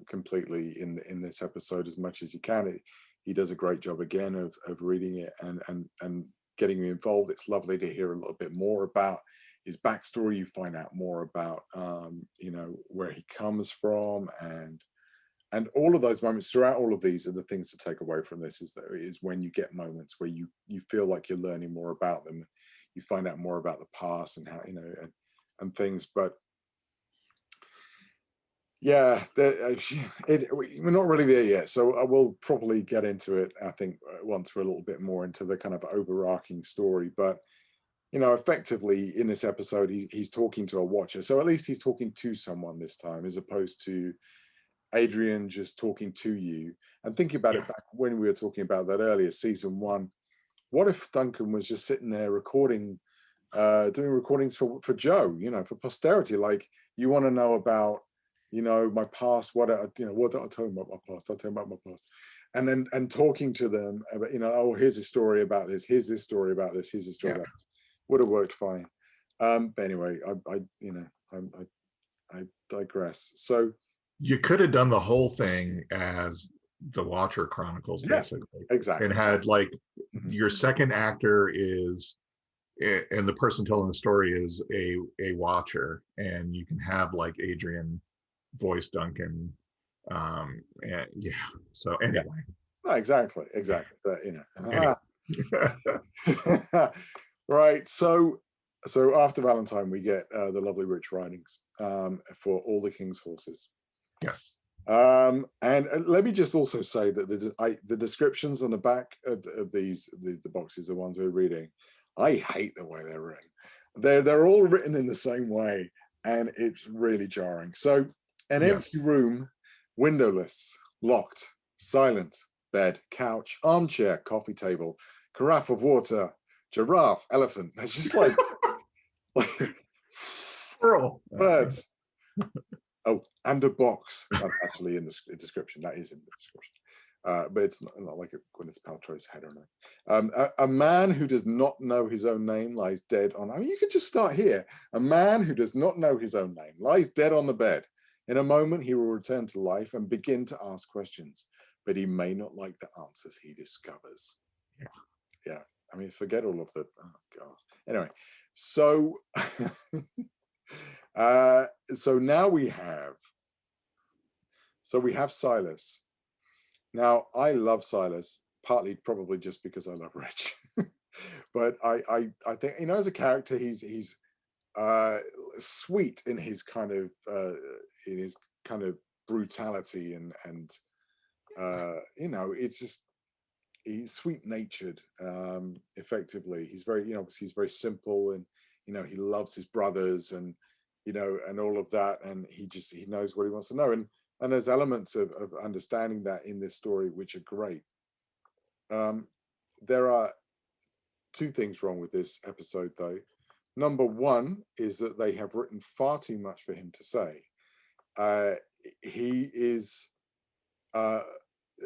completely in this episode as much as he can. He does a great job again of reading it and getting you involved. It's lovely to hear a little bit more about his backstory. You find out more about where he comes from, and all of those moments throughout all of these are the things to take away from this. Is when you get moments where you feel like you're learning more about them. You find out more about the past and how and things, but yeah, we're not really there yet, so I will probably get into it, I think, once we're a little bit more into the kind of overarching story. But effectively in this episode, he's talking to a watcher, so at least he's talking to someone this time, as opposed to Adrian just talking to you. And thinking about it back when we were talking about that earlier, season 1, what if Duncan was just sitting there recording, doing recordings for Joe, for posterity? Like, you want to know about my past, what did I tell him about my past? I'll tell him about my past. And talking to them about, oh, here's a story about this, here's this story about this, here's a story about this. Would have worked fine. But anyway, I digress. So you could have done the whole thing as the Watcher Chronicles, basically. Exactly. And had like your second actor is, and the person telling the story is a Watcher, and you can have like Adrian voice Duncan. And so anyway. Oh, exactly. But Anyway. Right. So after Valentine, we get the lovely Rich Ridings for All the King's Horses. Yes. And let me just also say that the descriptions on the back of the boxes, the ones we're reading, I hate the way they're written. They're all written in the same way, and it's really jarring. So an empty room, windowless, locked, silent, bed, couch, armchair, coffee table, carafe of water, giraffe, elephant. It's just like birds. Oh, and a box. That's actually in the description. That is in the description. But it's not like Gwyneth Paltrow's head or no. A man who does not know his own name lies dead on. I mean, you could just start here. A man who does not know his own name lies dead on the bed. In a moment, he will return to life and begin to ask questions, but he may not like the answers he discovers. Yeah. I mean, forget all of the. Oh God. Anyway, so. So now we have Silas. Now I love Silas, partly probably just because I love Rich, but I think as a character he's sweet in his kind of brutality and it's just he's sweet natured. Effectively, he's very obviously he's very simple, and he loves his brothers and and all of that, and he knows what he wants to know, and there's elements of understanding that in this story which are great. There are two things wrong with this episode though. Number one is that they have written far too much for him to say. He is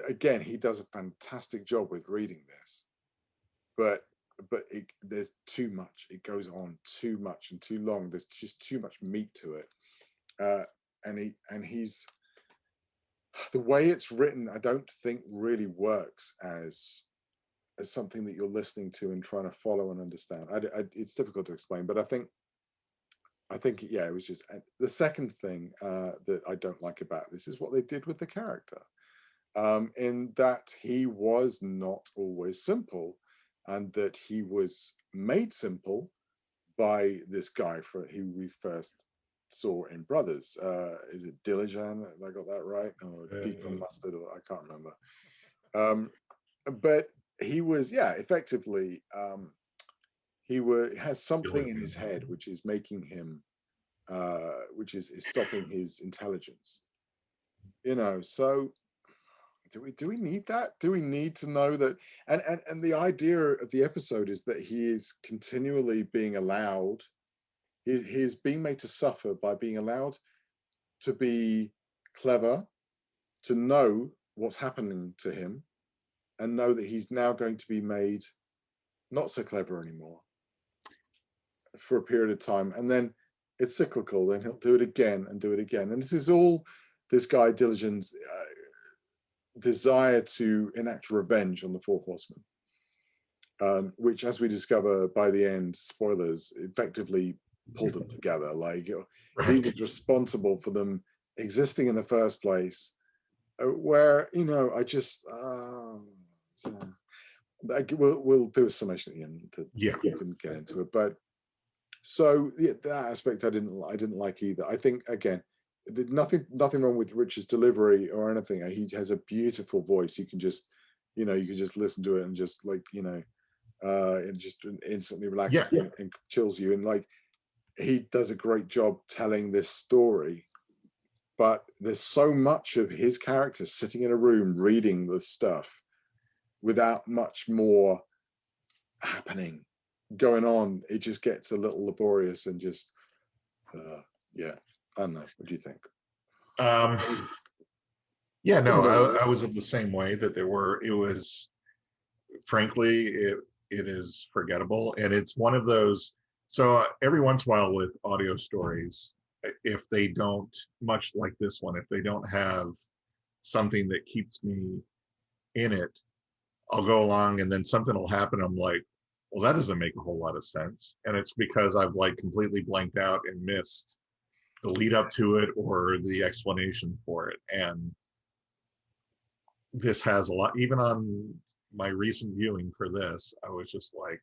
again, he does a fantastic job with reading this, but there's too much. It goes on too much and too long. There's just too much meat to it, and he's the way it's written, I don't think really works as something that you're listening to and trying to follow and understand. It's difficult to explain, but I think it was just the second thing that I don't like about this is what they did with the character, in that he was not always simple, and that he was made simple by this guy who we first saw in Brothers. Is it Diligent? Have I got that right? Or Deacon Mustard? Or I can't remember. But he was, effectively, he has something in his head which is making him, which is stopping his intelligence. So. Do we need that? Do we need to know that? And the idea of the episode is that he is continually being allowed. He's being made to suffer by being allowed to be clever, to know what's happening to him, and know that he's now going to be made not so clever anymore for a period of time, and then it's cyclical. Then he'll do it again and do it again, and this is all this guy Diligent's desire to enact revenge on the Four Horsemen, which, as we discover by the end, spoilers, effectively pulled them together. Like he was responsible for them existing in the first place. Where I just we'll do a summation at the end that you can get into it. But so that aspect I didn't like either. I think again, nothing wrong with Richard's delivery or anything. He has a beautiful voice. You can just you can just listen to it and just like it just instantly relaxes you and chills you. And like he does a great job telling this story. But there's so much of his character sitting in a room reading the stuff without much more happening going on. It just gets a little laborious and just, I don't know. What do you think? Yeah, no, I was of the same way that it was, frankly, it is forgettable. And it's one of those, so every once in a while with audio stories, if they don't, much like this one, if they don't have something that keeps me in it, I'll go along and then something will happen. I'm like, well, that doesn't make a whole lot of sense. And it's because I've like completely blanked out and missed the lead up to it or the explanation for it. And this has a lot, even on my recent viewing for this, I was just like,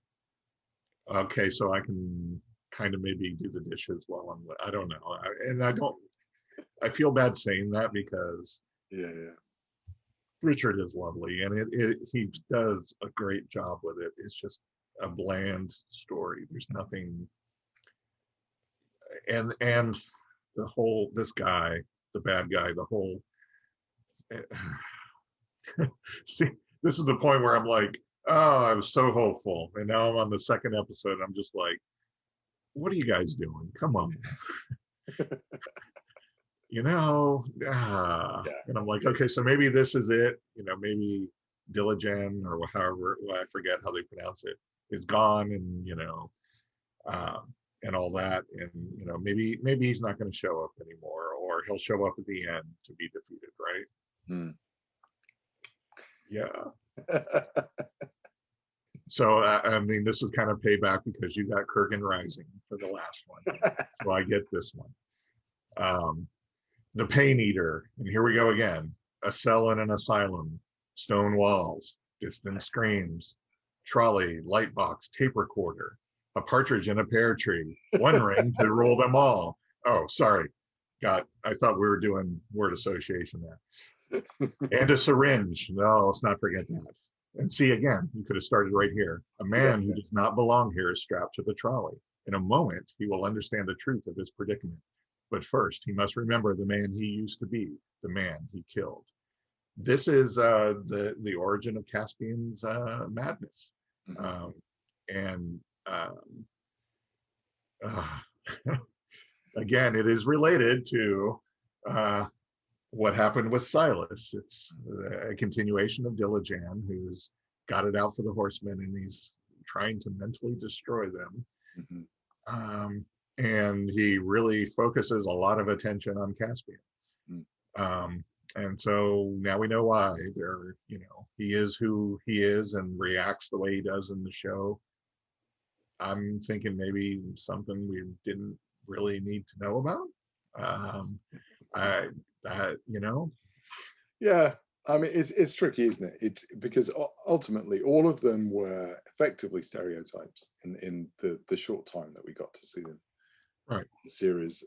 okay, so I can kind of maybe do the dishes while I don't know. I feel bad saying that because Richard is lovely and he does a great job with it. It's just a bland story. There's nothing, and the whole, this guy, the bad guy, the whole see, this is the point where I'm like, oh, I was so hopeful, and now I'm on the second episode. I'm just like, what are you guys doing? Come on. And I'm like, okay, so maybe this is it. Maybe Diligent or however, I forget how they pronounce it, is gone, and and all that, and maybe he's not going to show up anymore, or he'll show up at the end to be defeated, right? Yeah. So, I mean, this is kind of payback because you got Kergen Rising for the last one. So I get this one. The Pain Eater, and here we go again. A cell in an asylum, stone walls, distant screams, trolley, light box, tape recorder, a partridge in a pear tree, one ring to rule them all. Oh, sorry. I thought we were doing word association there. And a syringe. No, let's not forget that. And see, again, you could have started right here. A man who does not belong here is strapped to the trolley. In a moment, he will understand the truth of his predicament. But first, he must remember the man he used to be, the man he killed. This is the origin of Caspian's madness. Again, it is related to what happened with Silas. It's a continuation of Diligent, who's got it out for the horsemen and he's trying to mentally destroy them. And he really focuses a lot of attention on Caspian. And so now we know why he is who he is and reacts the way he does in the show. I'm thinking maybe something we didn't really need to know about. Yeah, I mean, it's tricky, isn't it? It's because ultimately all of them were effectively stereotypes in the short time that we got to see them. Right. The series,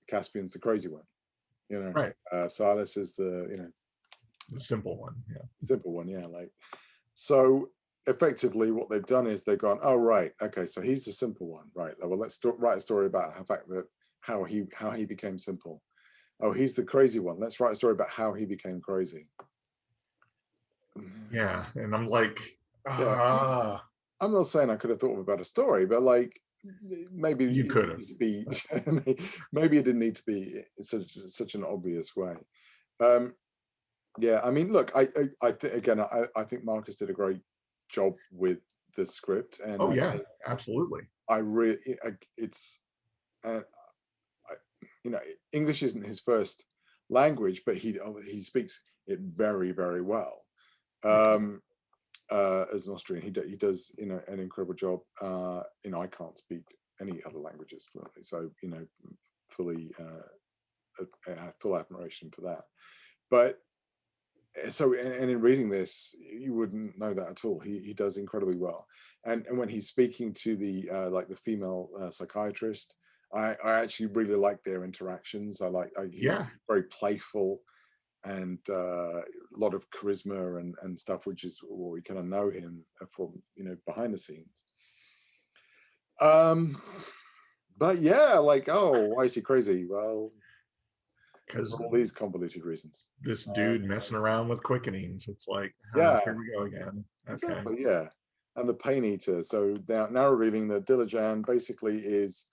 Caspian's the crazy one, Right. Silas is the simple one. Yeah. Simple one. Yeah. Like, so effectively what they've done is they've gone, oh, right. Okay. So he's the simple one. Right. Well, let's write a story about the fact that how he became simple. Oh, he's the crazy one. Let's write a story about how he became crazy. Yeah. And I'm like, I'm not saying I could have thought of a better story, but like, maybe you could have. Maybe it didn't need to be such an obvious way. I mean, look, I think Marcus did a great job with the script, and absolutely. you know, English isn't his first language, but he speaks it very, very well. As an Austrian, he does, you know, an incredible job. You know, I can't speak any other languages fluently, so, you know, fully full admiration for that. But so, and in reading this, you wouldn't know that at all. He does incredibly well. And when he's speaking to the like the female psychiatrist, I actually really like their interactions. He's very playful, and a lot of charisma and stuff, which is what we kind of know him from, you know, behind the scenes. But yeah, like, oh, why is he crazy? Well, because all these convoluted reasons. This dude messing around with quickenings. It's like, yeah, here we go again. Okay. Exactly, yeah. And the pain eater. So now revealing that Diligent basically is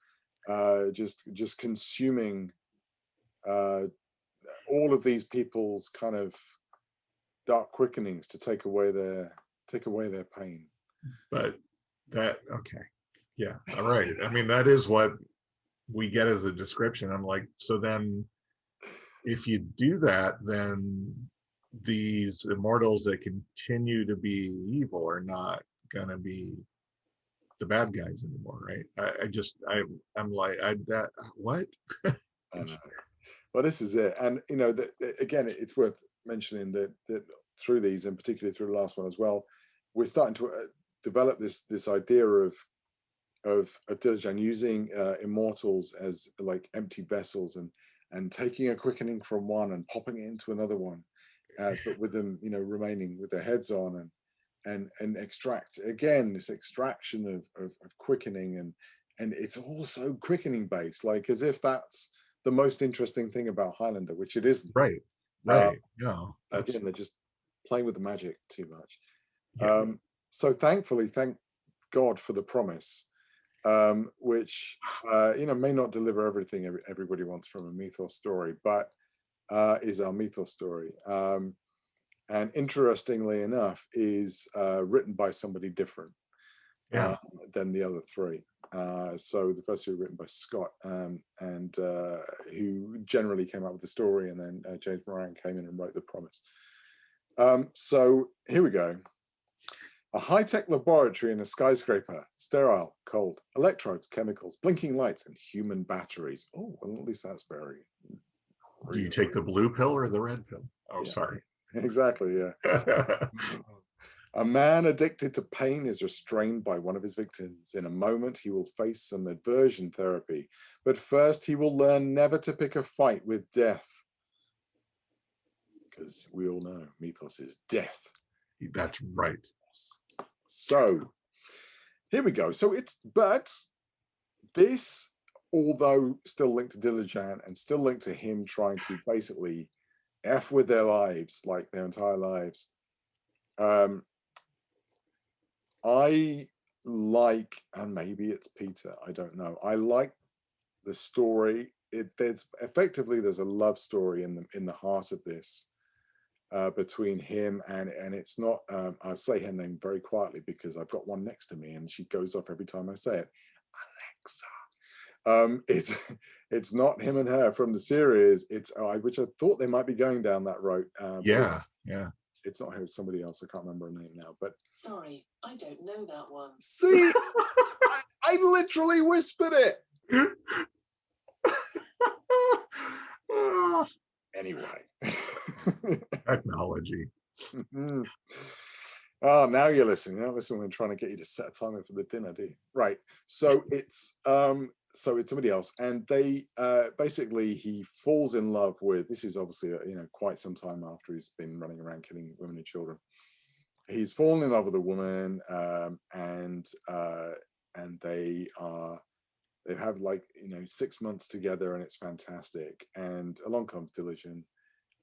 just consuming all of these people's kind of dark quickenings to take away their pain. But that, okay, yeah, all right. I mean, that is what we get as a description. I'm like, so then if you do that, then these immortals that continue to be evil are not gonna be the bad guys anymore, right? I'm like, what? I know. Well, this is it. And you know, again, it's worth mentioning that through these, and particularly through the last one as well, we're starting to develop this idea of Diligent using immortals as like empty vessels, and taking a quickening from one and popping it into another one, but with them, you know, remaining with their heads on, and extract again this extraction of quickening, and it's also quickening based, like as if that's the most interesting thing about Highlander, which it isn't. Right. No. Again, they're just playing with the magic too much. Yeah. So thankfully, thank God for the promise, which you know, may not deliver everything everybody wants from a mythos story, but is our mythos story. And interestingly enough, is written by somebody different than the other three. So the first two were written by Scott, and who generally came up with the story, and then James Moran came in and wrote the promise. So here we go. A high-tech laboratory in a skyscraper, sterile, cold, electrodes, chemicals, blinking lights, and human batteries. Oh, well, at least that's very... Do you take the blue pill or the red pill? Oh, yeah. Sorry. Exactly, yeah. A man addicted to pain is restrained by one of his victims. In a moment, he will face some aversion therapy, but first he will learn never to pick a fight with death. Because we all know mythos is death. That's right. So here we go. So but this, although still linked to Diligent and still linked to him trying to basically F with their lives, like their entire lives, I like, and maybe it's Peter, I don't know, I like the story. There's a love story in the heart of this, between him and it's not, I'll say her name very quietly because I've got one next to me and she goes off every time I say it, Alexa. It's not him and her from the series. It's which I thought they might be going down that road. Yeah. It's not her, it's somebody else. I can't remember her name now. But sorry, I don't know that one. See, I literally whispered it. Anyway, technology. Oh, now you're listening. You're not listening when I'm trying to get you to set a timer for the dinner, do you? Right. So it's somebody else, and they basically he falls in love with. This is obviously quite some time after he's been running around killing women and children. He's fallen in love with a woman, and they have 6 months together, and it's fantastic. And along comes Diligent,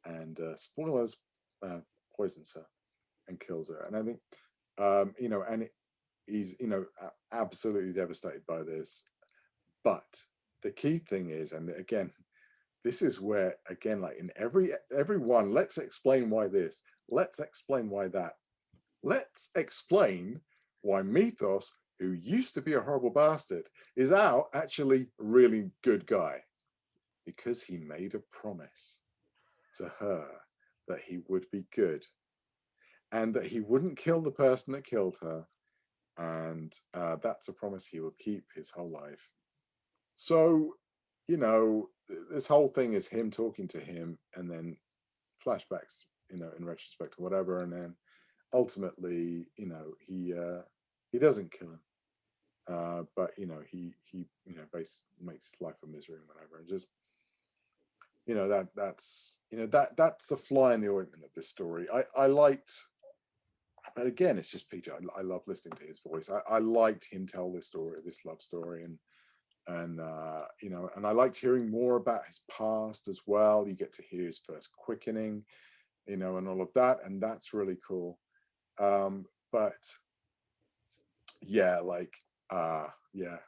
and spoilers, poisons her and kills her. And I think, he's absolutely devastated by this. But the key thing is, and again, this is where, again, like in every one, let's explain why this, let's explain why that, let's explain why Mythos, who used to be a horrible bastard, is now actually a really good guy. because he made a promise to her that he would be good and that he wouldn't kill the person that killed her. And that's a promise he will keep his whole life. So, you know, this whole thing is him talking to him and then flashbacks, you know, in retrospect or whatever. And then ultimately, you know, he doesn't kill him. But you know, he you know, makes his life a misery and whatever. And just, you know, that's you know, that's a fly in the ointment of this story. I liked, but again, it's just Peter. I love listening to his voice. I liked him tell this story, this love story, and you know, and I liked hearing more about his past as well. You get to hear his first quickening, you know, and all of that, and that's really cool. But yeah, like yeah,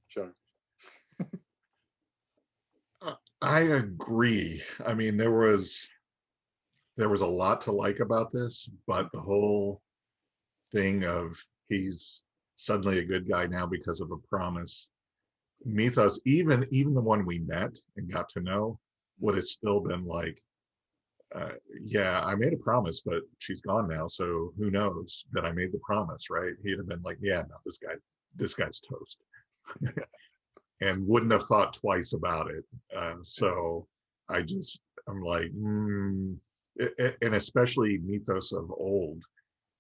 Joe. I agree. I mean, there was a lot to like about this, but the whole thing of he's suddenly a good guy now because of a promise. Mythos, even the one we met and got to know, would have still been like, yeah, I made a promise, but she's gone now, so who knows that I made the promise, right? He'd have been like, yeah, no, this guy's toast. And wouldn't have thought twice about it. So I'm like, and especially Mythos of old,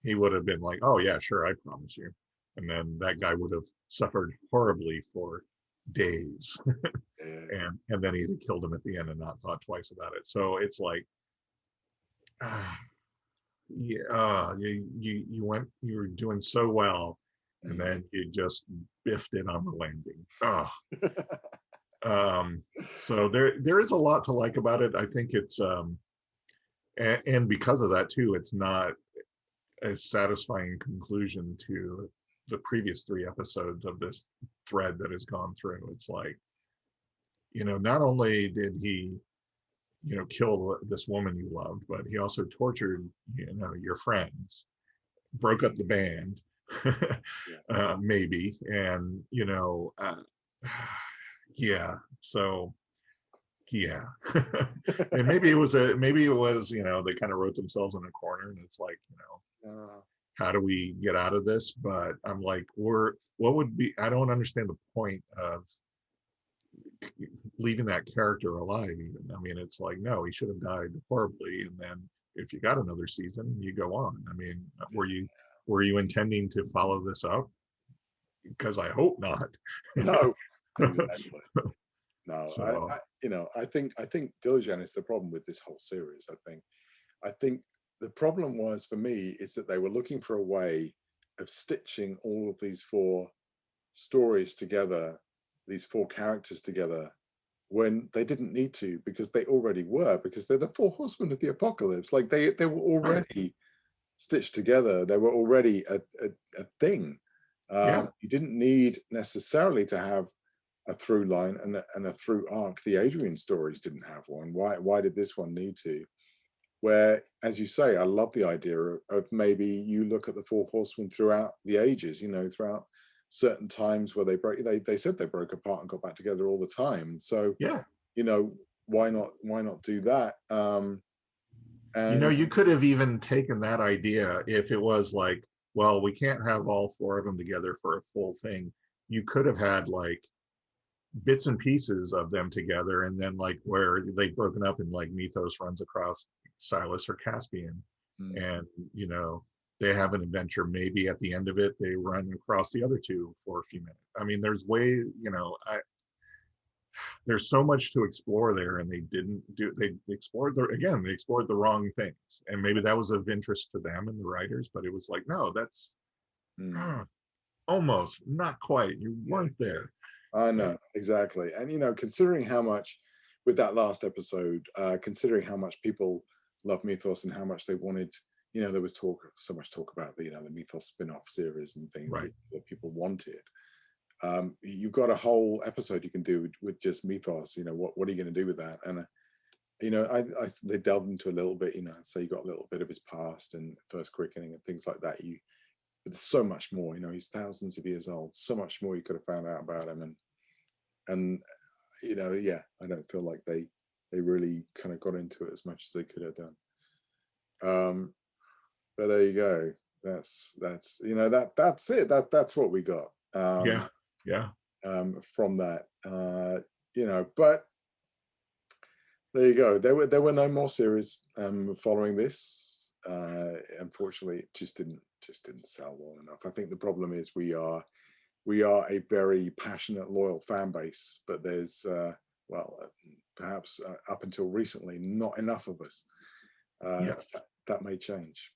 he would have been like, oh yeah, sure, I promise you. And then that guy would have suffered horribly for days. and then he'd have killed him at the end and not thought twice about it. So it's like, yeah, you were doing so well, and then you just biffed it on the landing. So there is a lot to like about it. I think it's and because of that too, it's not a satisfying conclusion to the previous 3 episodes of this thread that has gone through. It's like, you know, not only did he, you know, kill this woman you loved, but he also tortured, you know, your friends, broke up the band, maybe, and you know, yeah. So yeah, and maybe it was, you know, they kind of wrote themselves in a corner, and it's like, you know, how do we get out of this? But I'm like, what would be? I don't understand the point of leaving that character alive. Even, I mean, it's like, no, he should have died horribly, and then if you got another season, you go on. I mean, were you intending to follow this up? Because I hope not. No, exactly. No, So, you know, I think Diligent is the problem with this whole series. I think the problem was for me is that they were looking for a way of stitching all of these 4 stories together, these 4 characters together, when they didn't need to, because they already were, because they're the 4 horsemen of the apocalypse. Like they were already stitched together. They were already a thing. You didn't need necessarily to have a through line and a through arc. The Adrian stories didn't have one. Why did this one need to? Where, as you say, I love the idea of maybe you look at the 4 horsemen throughout the ages, you know, throughout certain times where they said they broke apart and got back together all the time. So yeah, you know, why not do that? And you know, you could have even taken that idea if it was like, well, we can't have all 4 of them together for a full thing. You could have had like bits and pieces of them together, and then like where they've broken up and like Mythos runs across Silas or Caspian, and you know, they have an adventure. Maybe at the end of it, they run across the other 2 for a few minutes. I mean, there's you know, there's so much to explore there, and they didn't do. They explored the wrong things, and maybe that was of interest to them and the writers, but it was like, no, that's almost not quite. You weren't there. I know, exactly. And you know, considering how much with that last episode, considering how much people love Mythos and how much they wanted, you know, there was so much talk about the, you know, the Mythos spin-off series and things that people wanted. You've got a whole episode you can do with just Mythos. You know, what are you going to do with that? And you know, they delved into a little bit. You know, so you got a little bit of his past and first quickening and things like that. But there's so much more. You know, he's thousands of years old. So much more you could have found out about him, and yeah, I don't feel like they really kind of got into it as much as they could have done. But there you go. That's that's it. That's what we got. Yeah. From that, but there you go. There were no more series following this. Unfortunately, it just didn't sell well enough. I think the problem is we are a very passionate, loyal fan base, but there's perhaps up until recently, not enough of us. That may change.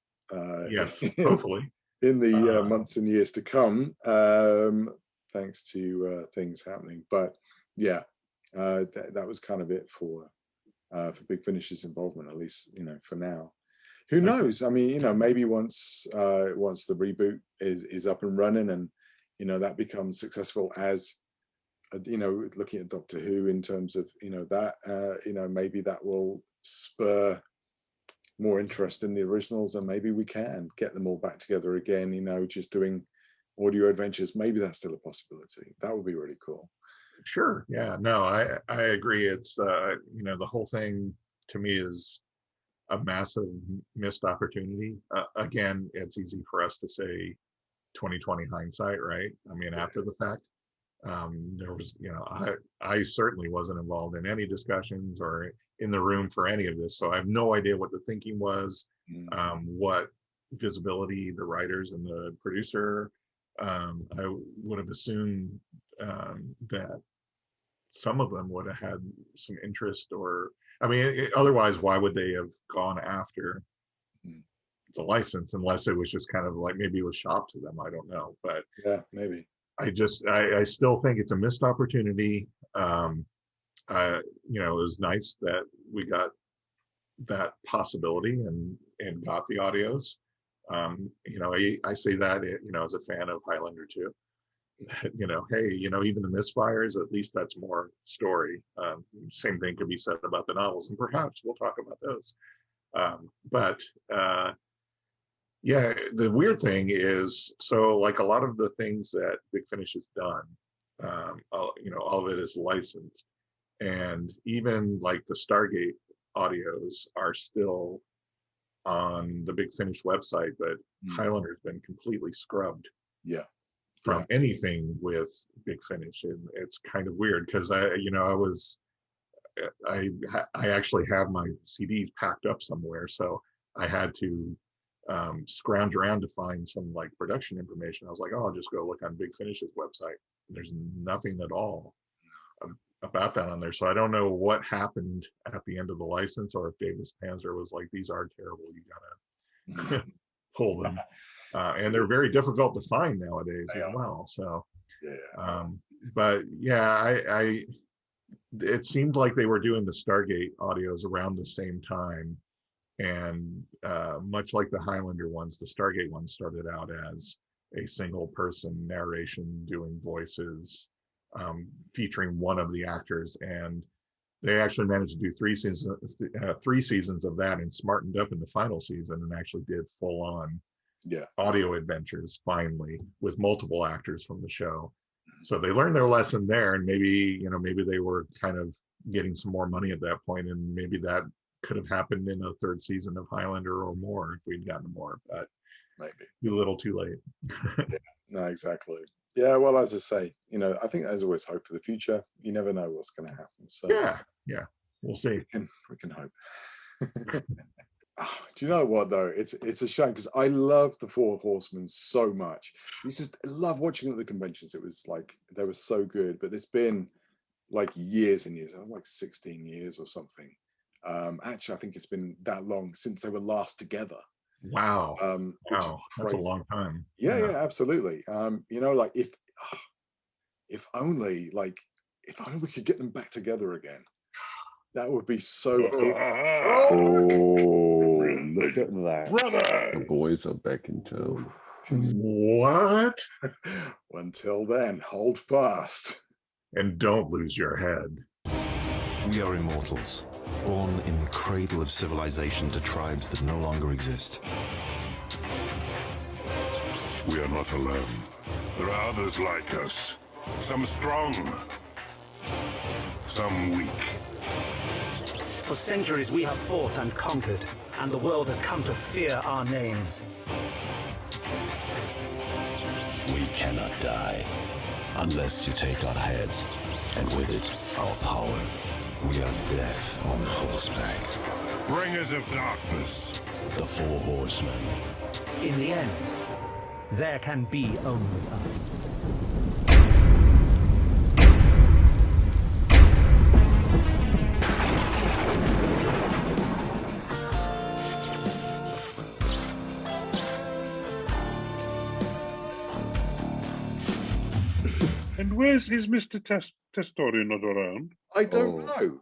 Yes, hopefully. In the months and years to come, thanks to things happening. But yeah, that was kind of it for Big Finish's involvement, at least for now. Who knows? I mean, maybe once the reboot is up and running, and that becomes successful as looking at Doctor Who in terms of that maybe that will spur more interest in the originals, and maybe we can get them all back together again, just doing audio adventures. Maybe that's still a possibility. That would be really cool. Sure. Yeah, no, I agree. It's the whole thing to me is a massive missed opportunity. Again, it's easy for us to say 2020 hindsight, right? I mean, after the fact, there was, I certainly wasn't involved in any discussions or in the room for any of this, so I have no idea what the thinking was, what visibility the writers and the producer. I would have assumed that some of them would have had some interest, or I mean, otherwise, why would they have gone after the license unless it was just kind of like maybe it was shopped to them? I don't know, but yeah, maybe. I still think it's a missed opportunity. It was nice that we got that possibility and got the audios. I say that as a fan of Highlander too. Hey, even the misfires, at least that's more story. Same thing could be said about the novels, and perhaps we'll talk about those. Yeah, the weird thing is, so like a lot of the things that Big Finish has done, all of it is licensed, and even like the Stargate audios are still on the Big Finish website, but Highlander's been completely scrubbed. Yeah. From anything with Big Finish, and it's kind of weird because I actually have my CDs packed up somewhere, so I had to scrounge around to find some like production information. I was like, I'll just go look on Big Finish's website. There's nothing at all about that on there, so I don't know what happened at the end of the license, or if Davis Panzer was like, these are terrible, you gotta pull them. And they're very difficult to find nowadays as well. So, but yeah, it seemed like they were doing the Stargate audios around the same time, and much like the Highlander ones, the Stargate ones started out as a single person narration doing voices, featuring one of the actors, and they actually managed to do 3 seasons of that, and smartened up in the final season and actually did full on audio adventures finally with multiple actors from the show. So they learned their lesson there, and maybe they were kind of getting some more money at that point, and maybe that could have happened in a 3rd season of Highlander or more if we'd gotten more, but maybe a little too late. No, exactly. Yeah, well, as I say, I think there's always hope for the future. You never know what's going to happen. So yeah, we'll see. We can hope. Do you know what though? It's a shame because I love the 4 Horsemen so much. You just love watching them at the conventions. It was like they were so good, but it's been like years and years. I was like 16 years or something. Actually, I think it's been that long since they were last together. Wow. That's a long time. Yeah, absolutely. Like if only we could get them back together again. That would be so cool. Oh, look at that. Brother! The boys are back in town. What? Until then, hold fast. And don't lose your head. We are immortals, born in the cradle of civilization to tribes that no longer exist. We are not alone. There are others like us. Some strong, some weak. For centuries we have fought and conquered, and the world has come to fear our names. We cannot die unless you take our heads, and with it, our power. We are death on horseback. Bringers of darkness. The Four Horsemen. In the end, there can be only us. And is Mr. Testori not around? I don't know.